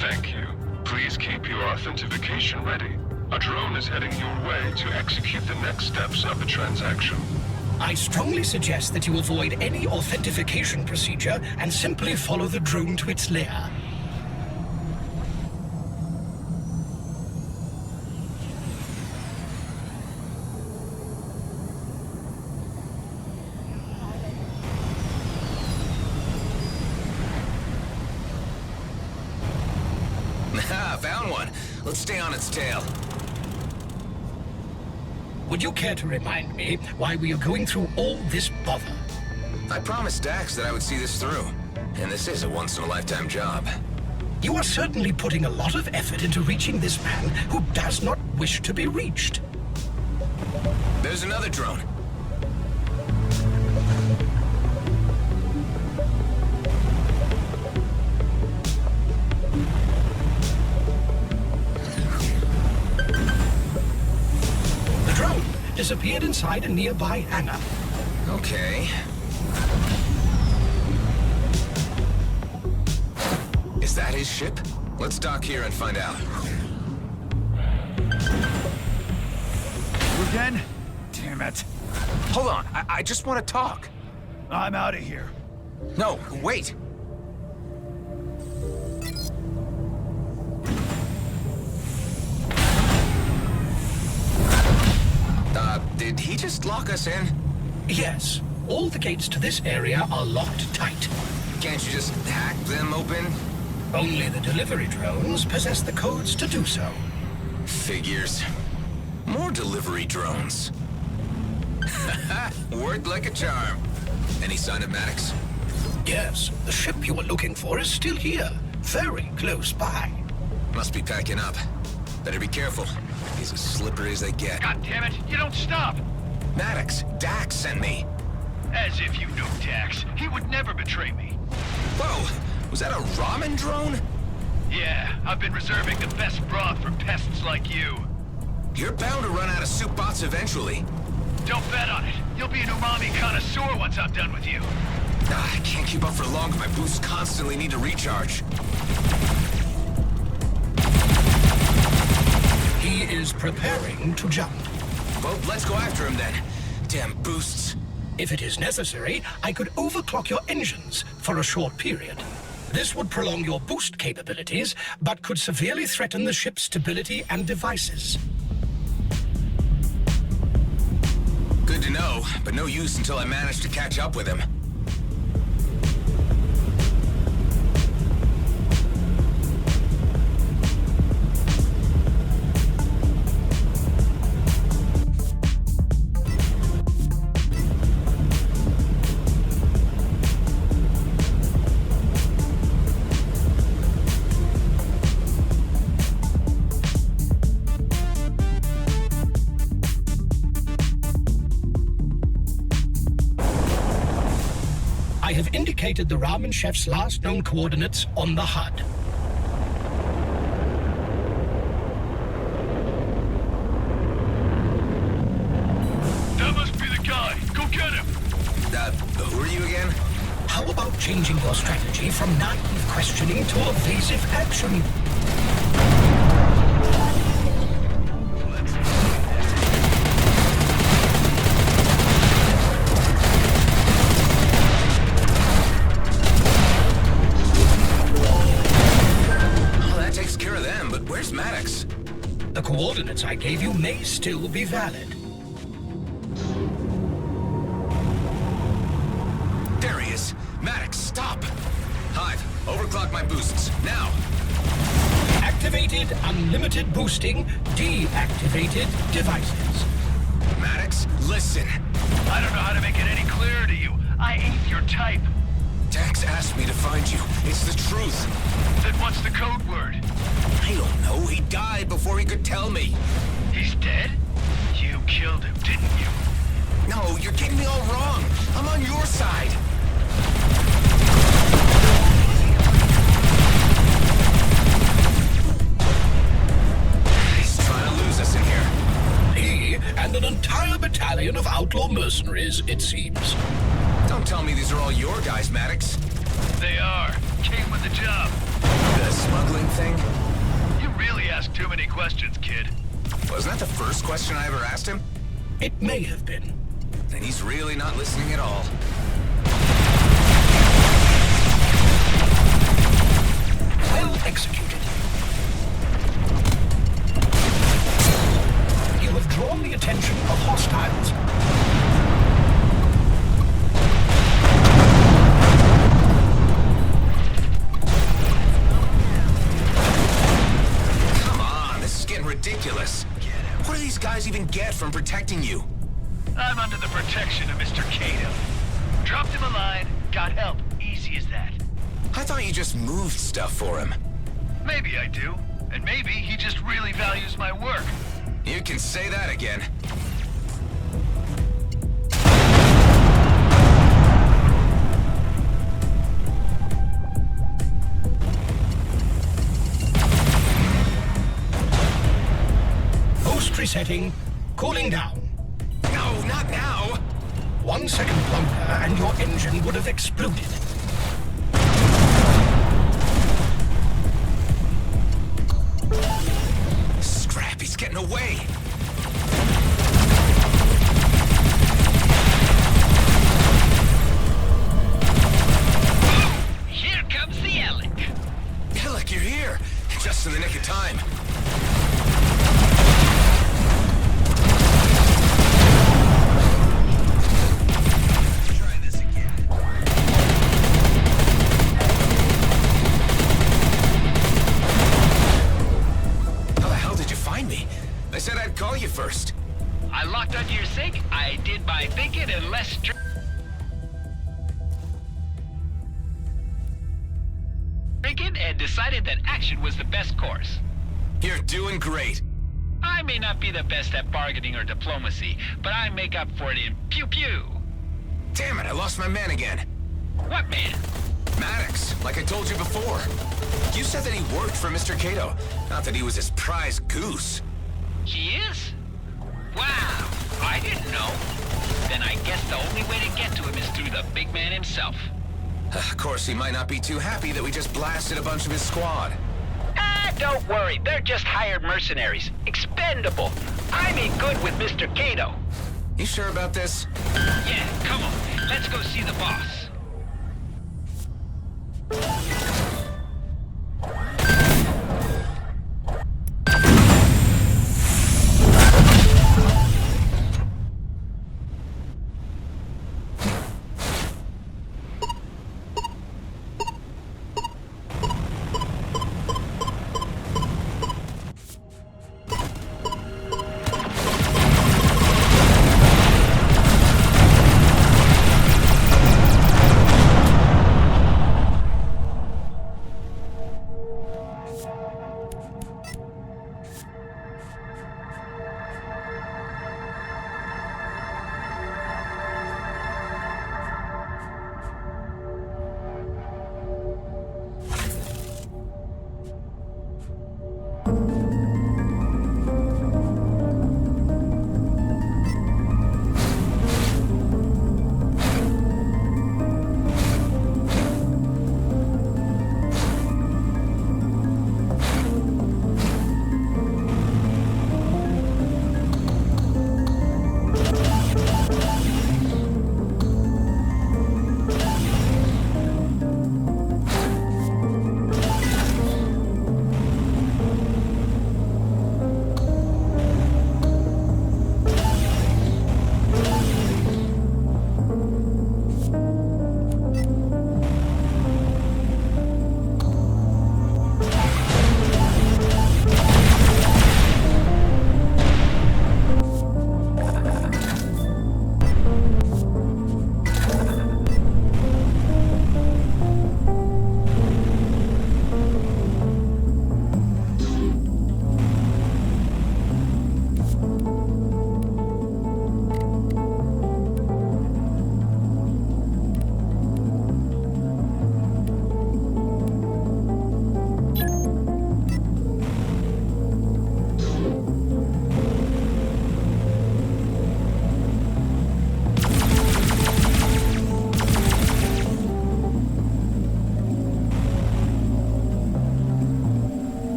Thank you. Please keep your authentication ready. A drone is heading your way to execute the next steps of the transaction. I strongly suggest that you avoid any authentication procedure and simply follow the drone to its lair. Found one. Let's stay on its tail. Would you care to remind me why we are going through all this bother? I promised Dax that I would see this through, and this is a once-in-a-lifetime job. You are certainly putting a lot of effort into reaching this man who does not wish to be reached. There's another drone. Disappeared inside a nearby hangar. Okay. Is that his ship? Let's dock here and find out. We're again? Damn it. Hold on, I just want to talk. I'm out of here. No, wait. Did he just lock us in? Yes. All the gates to this area are locked tight. Can't you just hack them open? Only the delivery drones possess the codes to do so. Figures. More delivery drones. Worked like a charm. Any sign of Maddox? Yes, the ship you were looking for is still here. Very close by. Must be packing up. Better be careful. He's as slippery as they get. God damn it, you don't stop! Maddox, Dax sent me. As if you knew Dax. He would never betray me. Whoa, was that a ramen drone? Yeah, I've been reserving the best broth for pests like you. You're bound to run out of soup bots eventually. Don't bet on it. You'll be an umami connoisseur once I'm done with you. I can't keep up for long. My boosts constantly need to recharge. He is preparing to jump. Well, let's go after him then. Damn boosts. If it is necessary, I could overclock your engines for a short period. This would prolong your boost capabilities, but could severely threaten the ship's stability and devices. Good to know, but no use until I manage to catch up with him. I have indicated the ramen chef's last known coordinates on the HUD. That must be the guy. Go get him. Who are you again? How about changing your strategy from naive questioning to evasive action? Where's Maddox? The coordinates I gave you may still be valid. There he is. Maddox, stop! Hive, overclock my boosts, now! Activated unlimited boosting, deactivated devices. Maddox, listen. I don't know how to make it any clearer to you. I ain't your type. Dax asked me to find you. It's the truth. Then what's the code word? I don't know. He died before he could tell me. He's dead? You killed him, didn't you? No, you're getting me all wrong. I'm on your side. He's trying to lose us in here. He and an entire battalion battalion of outlaw mercenaries, it seems. Don't tell me these are all your guys, Maddox. They are. Came with the job. The smuggling thing? You really ask too many questions, kid. Wasn't that the first question I ever asked him? It may have been. Then he's really not listening at all. Well executed. You have drawn the attention of hostiles. Come on, this is getting ridiculous. What do these guys even get from protecting you? I'm under the protection of Mr. Cato. Dropped him a line, got help. Easy as that. I thought you just moved stuff for him. Maybe I do. And maybe he just really values my work. You can say that again. Host resetting. Cooling down. No, not now! 1 second longer and your engine would have exploded. Scrap, he's getting away! Here comes the Alec. Alec, you're here! Just in the nick of time. I said I'd call you first. I locked onto your sync, I did my thinking and less drinking and decided that action was the best course. You're doing great. I may not be the best at bargaining or diplomacy, but I make up for it in pew-pew. Damn it, I lost my man again. What man? Maddox, like I told you before. You said that he worked for Mr. Cato, not that he was his prize goose. He is? Wow, I didn't know. Then I guess the only way to get to him is through the big man himself. Of course, he might not be too happy that we just blasted a bunch of his squad. Ah, don't worry. They're just hired mercenaries. Expendable. I mean good with Mr. Cato. You sure about this? Yeah, come on. Let's go see the boss.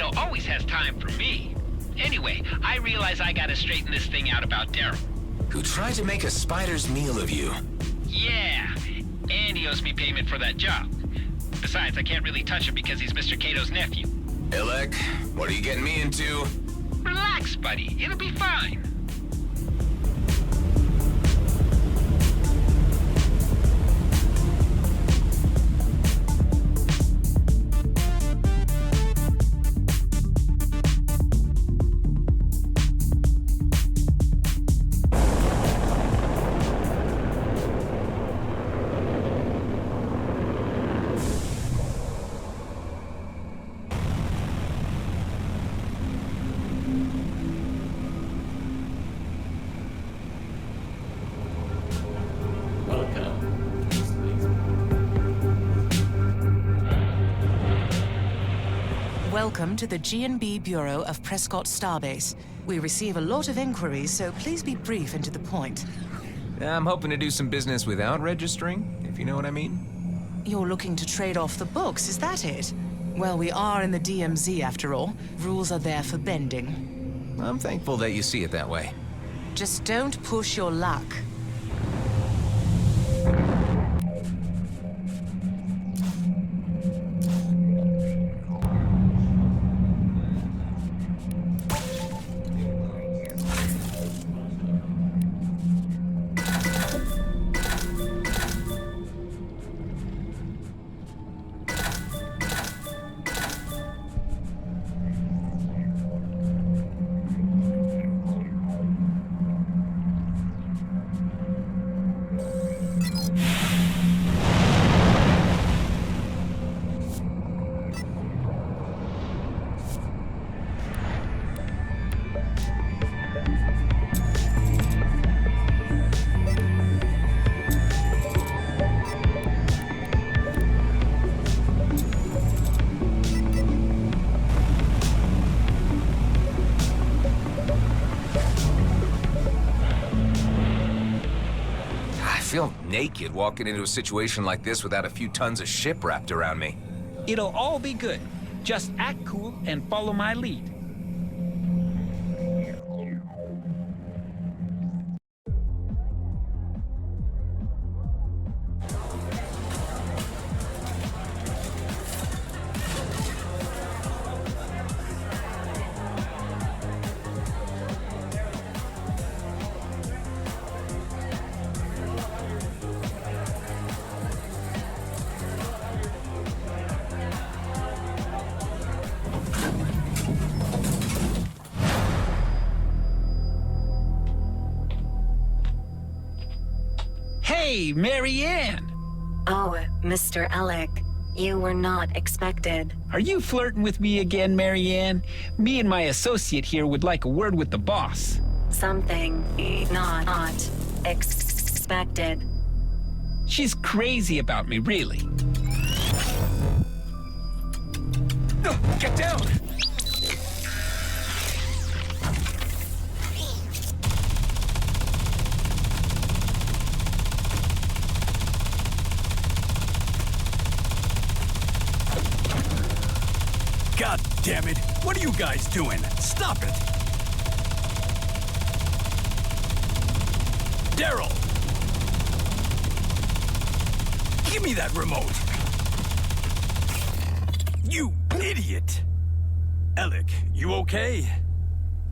Cato always has time for me. Anyway, I realize I gotta straighten this thing out about Daryl. Who tried to make a spider's meal of you? Yeah, and he owes me payment for that job. Besides, I can't really touch him because he's Mr. Cato's nephew. Alec, what are you getting me into? Relax, buddy. It'll be fine. Welcome to the G&B Bureau of Prescott Starbase. We receive a lot of inquiries, so please be brief and to the point. I'm hoping to do some business without registering, if you know what I mean. You're looking to trade off the books, is that it? Well, we are in the DMZ after all. Rules are there for bending. I'm thankful that you see it that way. Just don't push your luck. I feel naked walking into a situation like this without a few tons of ship wrapped around me. It'll all be good. Just act cool and follow my lead. Hey, Marianne! Oh, Mr. Alec, you were not expected. Are you flirting with me again, Marianne? Me and my associate here would like a word with the boss. Something not expected. She's crazy about me, really. No, get down! God damn it! What are you guys doing? Stop it! Daryl! Give me that remote! You idiot! Alec, you okay?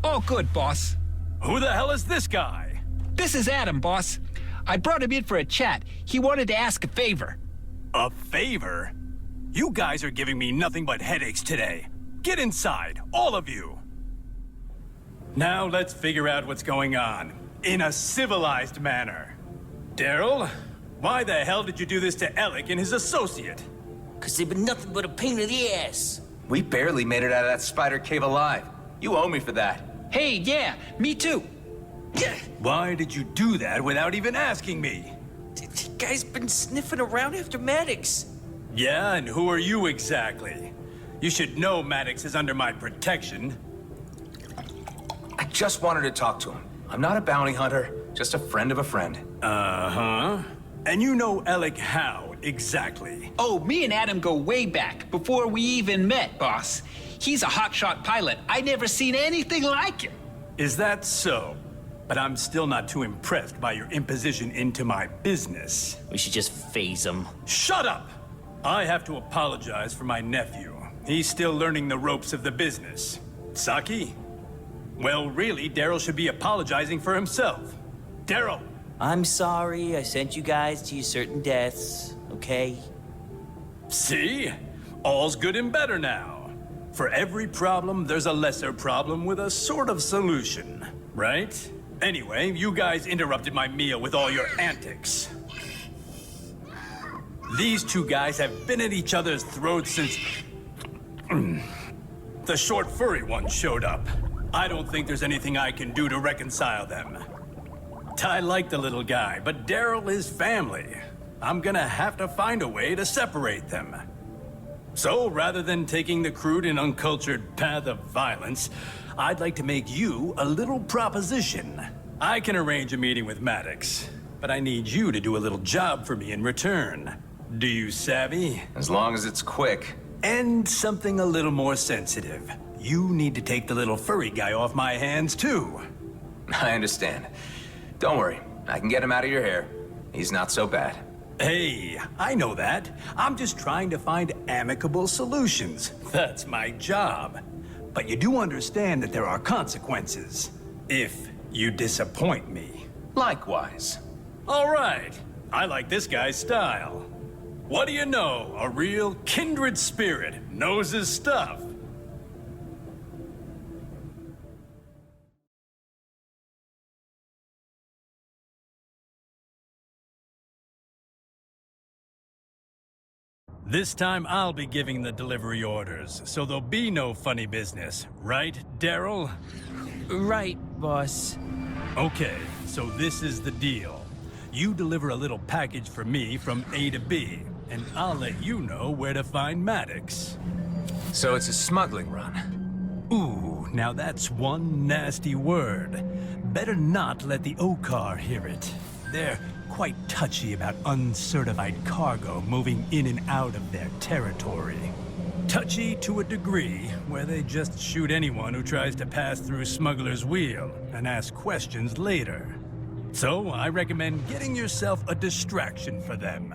All good, boss. Who the hell is this guy? This is Adam, boss. I brought him in for a chat. He wanted to ask a favor. A favor? You guys are giving me nothing but headaches today. Get inside, all of you. Now let's figure out what's going on, in a civilized manner. Daryl, why the hell did you do this to Alec and his associate? 'Cause they've been nothing but a pain in the ass. We barely made it out of that spider cave alive. You owe me for that. Hey, yeah, me too. Why did you do that without even asking me? The guy's been sniffing around after Maddox. Yeah, and who are you exactly? You should know Maddox is under my protection. I just wanted to talk to him. I'm not a bounty hunter, just a friend of a friend. Uh-huh. And you know Alec how, exactly? Oh, me and Adam go way back, before we even met, boss. He's a hotshot pilot. I never seen anything like him. Is that so? But I'm still not too impressed by your imposition into my business. We should just phase him. Shut up! I have to apologize for my nephew. He's still learning the ropes of the business. Saki? Well, really, Daryl should be apologizing for himself. Daryl! I'm sorry I sent you guys to your certain deaths, okay? See? All's good and better now. For every problem, there's a lesser problem with a sort of solution, right? Anyway, you guys interrupted my meal with all your antics. These two guys have been at each other's throats since... the short furry one showed up. I don't think there's anything I can do to reconcile them. I like the little guy, but Daryl is family. I'm gonna have to find a way to separate them. So, rather than taking the crude and uncultured path of violence, I'd like to make you a little proposition. I can arrange a meeting with Maddox, but I need you to do a little job for me in return. Do you savvy? As long as it's quick. And something a little more sensitive. You need to take the little furry guy off my hands, too. I understand. Don't worry, I can get him out of your hair. He's not so bad. Hey, I know that. I'm just trying to find amicable solutions. That's my job. But you do understand that there are consequences if you disappoint me. Likewise. All right. I like this guy's style. What do you know? A real kindred spirit knows his stuff. This time I'll be giving the delivery orders, so there'll be no funny business. Right, Daryl? Right, boss. Okay, so this is the deal. You deliver a little package for me from A to B, and I'll let you know where to find Maddox. So it's a smuggling run. Ooh, now that's one nasty word. Better not let the OCAR hear it. They're quite touchy about uncertified cargo moving in and out of their territory. Touchy to a degree, where they just shoot anyone who tries to pass through Smuggler's Wheel and ask questions later. So I recommend getting yourself a distraction for them.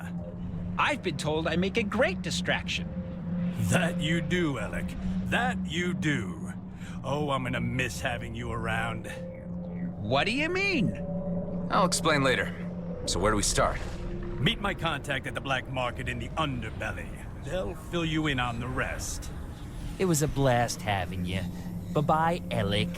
I've been told I make a great distraction. That you do, Alec. That you do. Oh, I'm gonna miss having you around. What do you mean? I'll explain later. So where do we start? Meet my contact at the black market in the underbelly. They'll fill you in on the rest. It was a blast having you. Bye-bye, Alec.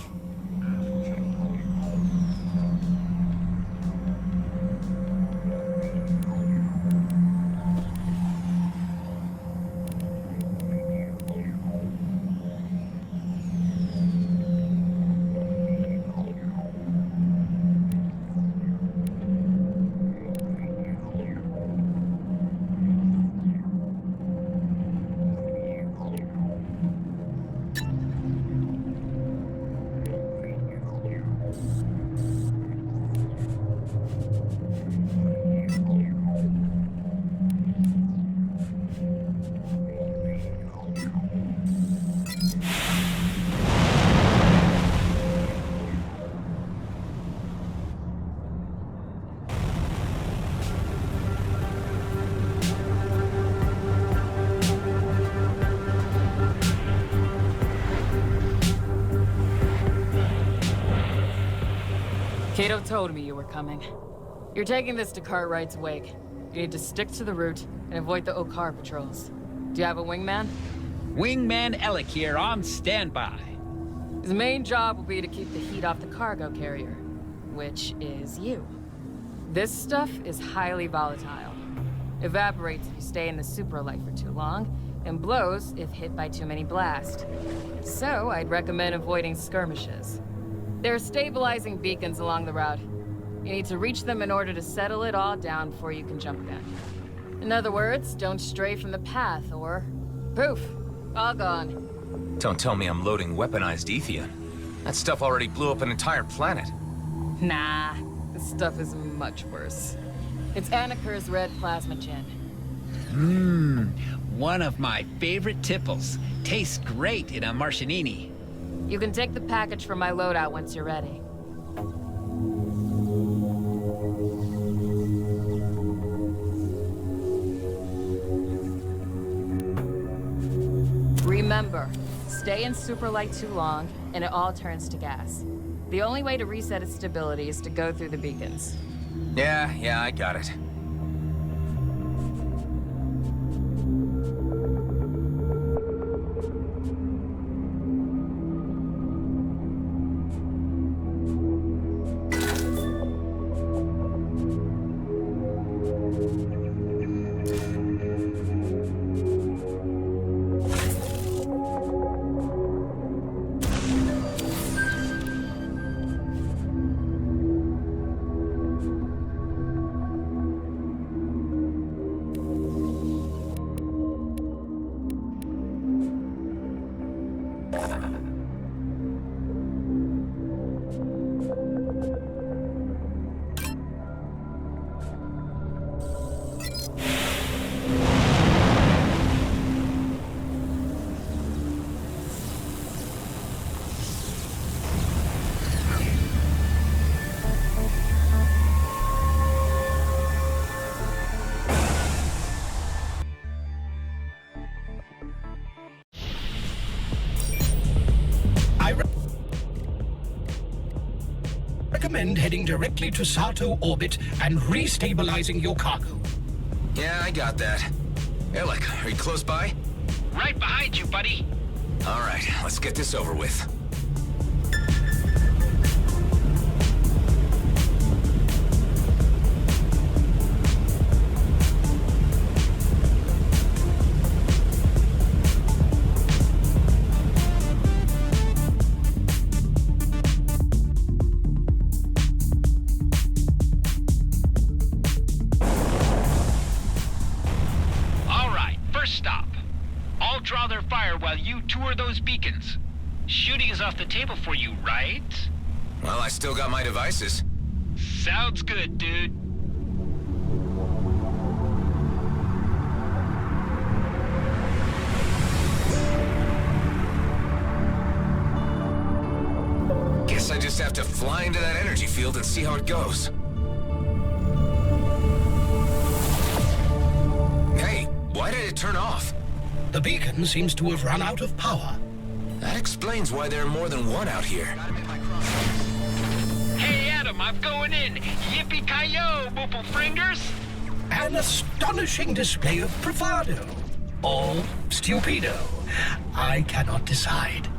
Cato told me you were coming. You're taking this to Cartwright's wake. You need to stick to the route and avoid the OCAR patrols. Do you have a wingman? Wingman Alec here, on standby. His main job will be to keep the heat off the cargo carrier, which is you. This stuff is highly volatile. Evaporates if you stay in the supralight for too long, and blows if hit by too many blasts. So I'd recommend avoiding skirmishes. There are stabilizing beacons along the route. You need to reach them in order to settle it all down before you can jump them. In other words, don't stray from the path, or poof, all gone. Don't tell me I'm loading weaponized Ethian. That stuff already blew up an entire planet. Nah, this stuff is much worse. It's Anaker's red plasma gen. One of my favorite tipples. Tastes great in a marcianini. You can take the package from my loadout once you're ready. Remember, stay in superlight too long, and it all turns to gas. The only way to reset its stability is to go through the beacons. Yeah, I got it. Recommend heading directly to Sato orbit and restabilizing your cargo. Yeah, I got that. Alec, are you close by? Right behind you, buddy. All right, let's get this over with. Draw their fire while you tour those beacons. Shooting is off the table for you, right? Well, I still got my devices. Sounds good, dude. Guess I just have to fly into that energy field and see how it goes. Hey, why did it turn off? The beacon seems to have run out of power. That explains why there are more than one out here. Hey, Adam, I'm going in. Yippee-ki-yo, Boople Fringers! An astonishing display of bravado. Or stupido. I cannot decide.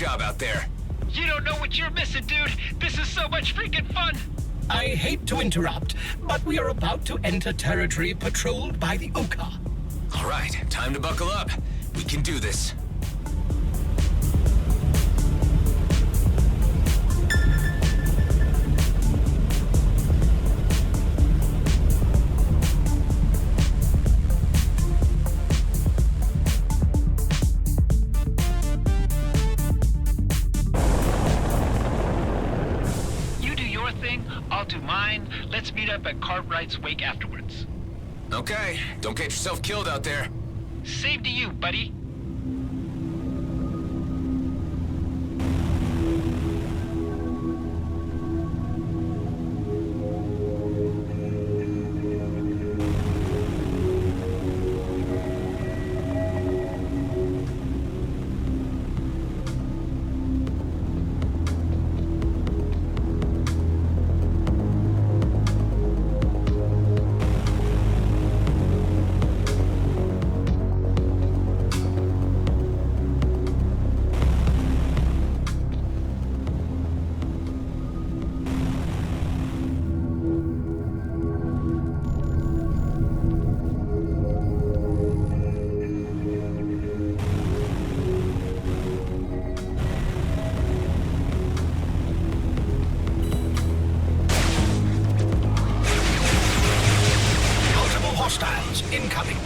job out there. You don't know what you're missing, dude. This is so much freaking fun. I hate to interrupt, but we are about to enter territory patrolled by the Oka. All right, time to buckle up. We can do this. I'll do mine. Let's meet up at Cartwright's wake afterwards. Okay, don't get yourself killed out there. Same to you, buddy. Incoming.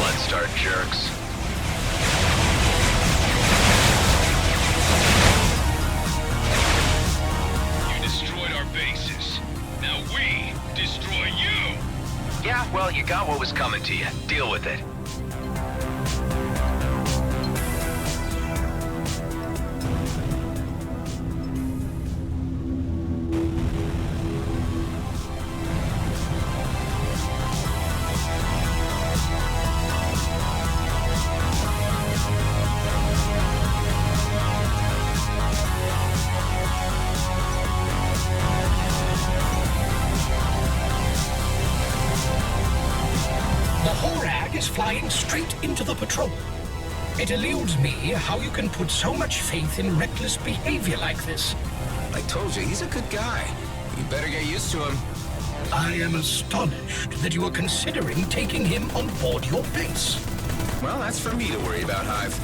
Let's start, jerks. You destroyed our bases. Now we destroy you! Yeah, well, you got what was coming to you. Deal with it. Flying straight into the patrol. It eludes me how you can put so much faith in reckless behavior like this. I told you, he's a good guy. You better get used to him. I am astonished that you are considering taking him on board your base. Well, that's for me to worry about, Hive.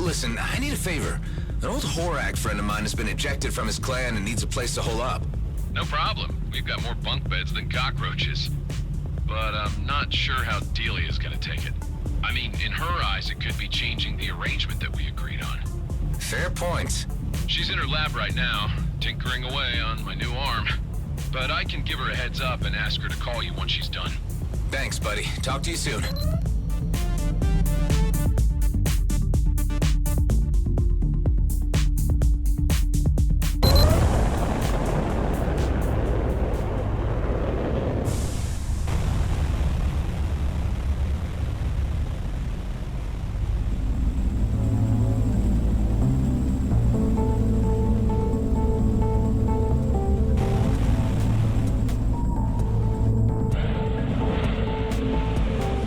Listen, I need a favor. An old Horak friend of mine has been ejected from his clan and needs a place to hole up. No problem. We've got more bunk beds than cockroaches. But I'm not sure how Delia's gonna take it. I mean, in her eyes, it could be changing the arrangement that we agreed on. Fair point. She's in her lab right now, tinkering away on my new arm. But I can give her a heads up and ask her to call you once she's done. Thanks, buddy. Talk to you soon.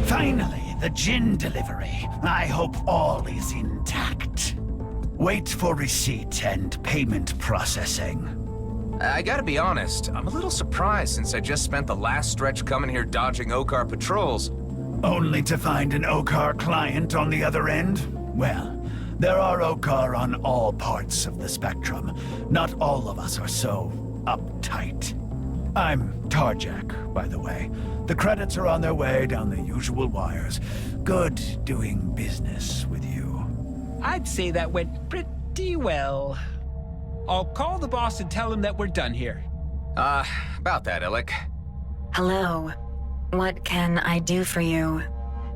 Finally, the gin delivery. I hope all is intact. Wait for receipt and payment processing. I gotta be honest, I'm a little surprised since I just spent the last stretch coming here dodging Okar patrols. Only to find an Okar client on the other end? Well, there are Okar on all parts of the spectrum. Not all of us are so uptight. I'm Tarjak, by the way. The credits are on their way down the usual wires. Good doing business with you. I'd say that went pretty well. I'll call the boss and tell him that we're done here. About that, Alec. Hello. What can I do for you?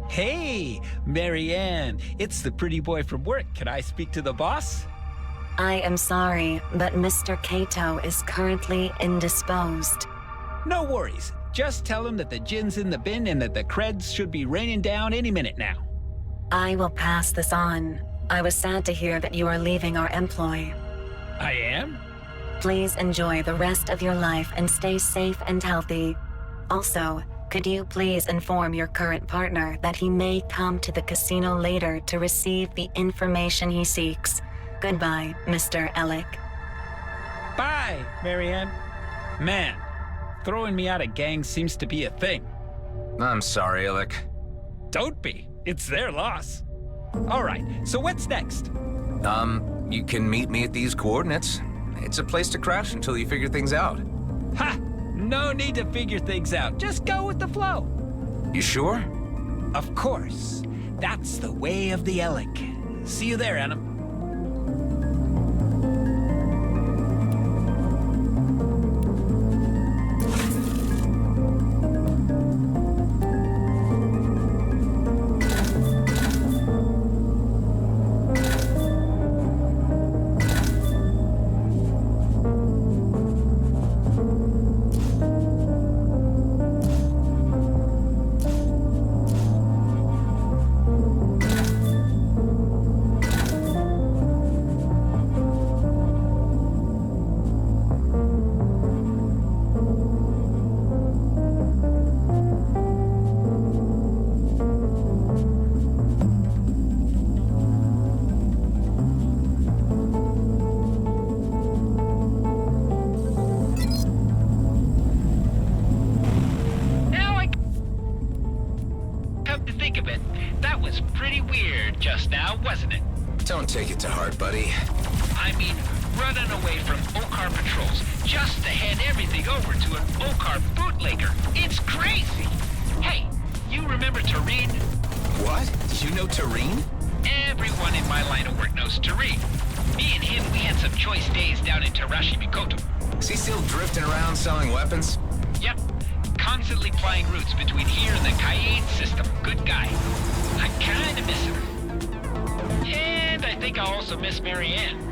Hey, Marianne. It's the pretty boy from work. Can I speak to the boss? I am sorry, but Mr. Kato is currently indisposed. No worries. Just tell him that the gin's in the bin and that the creds should be raining down any minute now. I will pass this on. I was sad to hear that you are leaving our employ. I am? Please enjoy the rest of your life and stay safe and healthy. Also, could you please inform your current partner that he may come to the casino later to receive the information he seeks? Goodbye, Mr. Alec. Bye, Marianne. Man, throwing me out of gangs seems to be a thing. I'm sorry, Alec. Don't be. It's their loss. All right, so what's next? You can meet me at these coordinates. It's a place to crash until you figure things out. Ha! No need to figure things out. Just go with the flow. You sure? Of course. That's the way of the Alec. See you there, Adam. Don't take it to heart, buddy. I mean, running away from Okar patrols just to hand everything over to an Okar bootlegger. It's crazy. Hey, you remember Tareen? What? You know Tareen? Everyone in my line of work knows Tareen. Me and him, we had some choice days down in Tarashi Mikoto. Is he still drifting around selling weapons? Yep. Constantly plying routes between here and the Cayenne system. Good guy. I kinda miss him. And I think I'll also miss Marianne.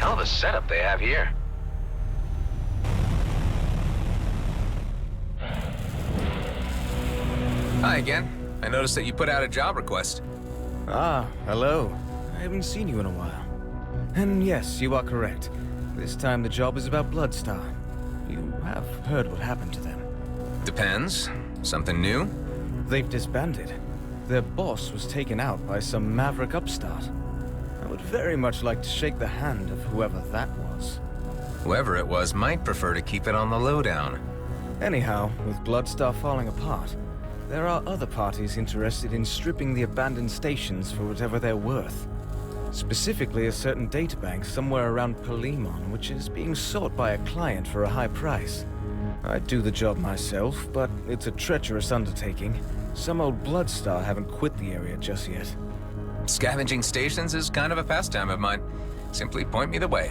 Hell of a setup they have here. Hi again. I noticed that you put out a job request. Ah, hello. I haven't seen you in a while. And yes, you are correct. This time the job is about Bloodstar. You have heard what happened to them. Depends. Something new? They've disbanded. Their boss was taken out by some maverick upstart. I would very much like to shake the hand of whoever that was. Whoever it was might prefer to keep it on the lowdown. Anyhow, with Bloodstar falling apart, there are other parties interested in stripping the abandoned stations for whatever they're worth. Specifically, a certain databank somewhere around Palimon, which is being sought by a client for a high price. I'd do the job myself, but it's a treacherous undertaking. Some old Bloodstar haven't quit the area just yet. Scavenging stations is kind of a pastime of mine. Simply point me the way.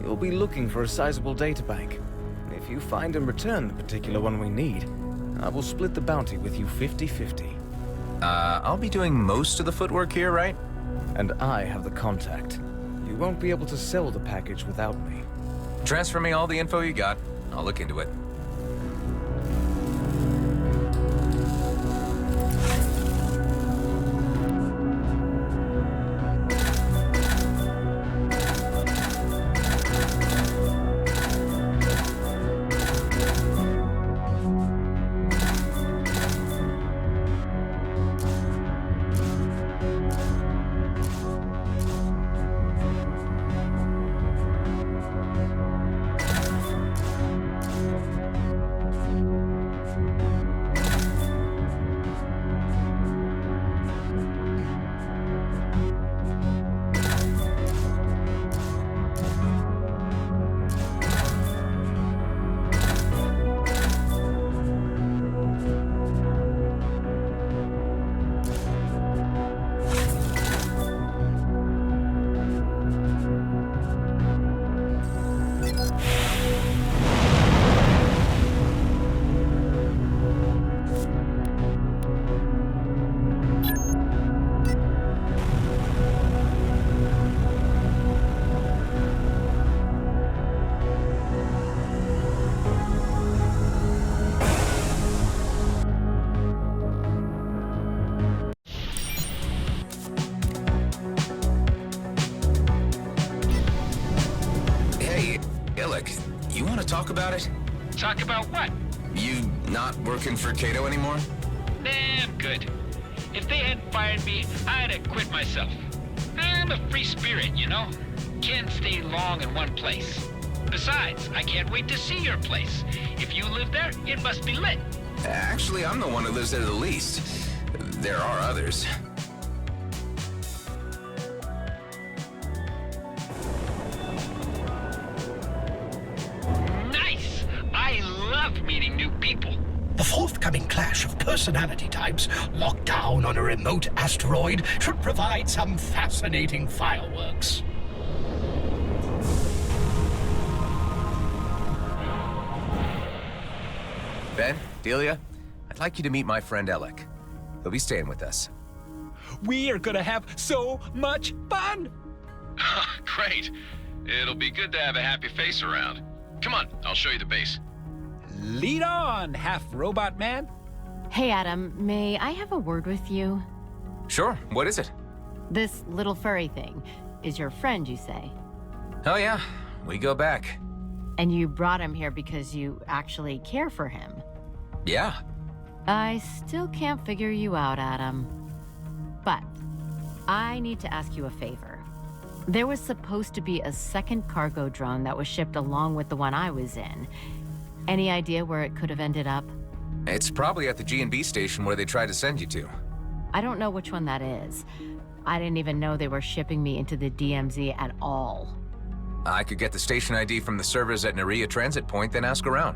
You'll be looking for a sizable databank. If you find and return the particular one we need, I will split the bounty with you 50-50. I'll be doing most of the footwork here, right? And I have the contact. You won't be able to sell the package without me. Transfer me all the info you got. I'll look into it. Talk about it? Talk about what? You not working for Cato anymore? Nah, I'm good. If they hadn't fired me, I'd have quit myself. I'm a free spirit, you know? Can't stay long in one place. Besides, I can't wait to see your place. If you live there, it must be lit. Actually, I'm the one who lives there the least. There are others. Meeting new people. The forthcoming clash of personality types locked down on a remote asteroid should provide some fascinating fireworks. Ben, Delia, I'd like you to meet my friend Alec. He'll be staying with us. We are gonna have so much fun! Great. It'll be good to have a happy face around. Come on, I'll show you the base. Lead on, half-robot man. Hey, Adam, may I have a word with you? Sure, what is it? This little furry thing is your friend, you say? Oh yeah, we go back. And you brought him here because you actually care for him? Yeah. I still can't figure you out, Adam. But I need to ask you a favor. There was supposed to be a second cargo drone that was shipped along with the one I was in. Any idea where it could have ended up? It's probably at the G&B station where they tried to send you to. I don't know which one that is. I didn't even know they were shipping me into the DMZ at all. I could get the station ID from the servers at Nerea Transit Point, then ask around.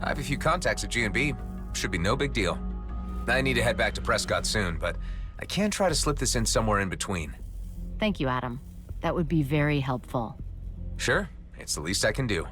I have a few contacts at G&B. Should be no big deal. I need to head back to Prescott soon, but I can try to slip this in somewhere in between. Thank you, Adam. That would be very helpful. Sure, it's the least I can do.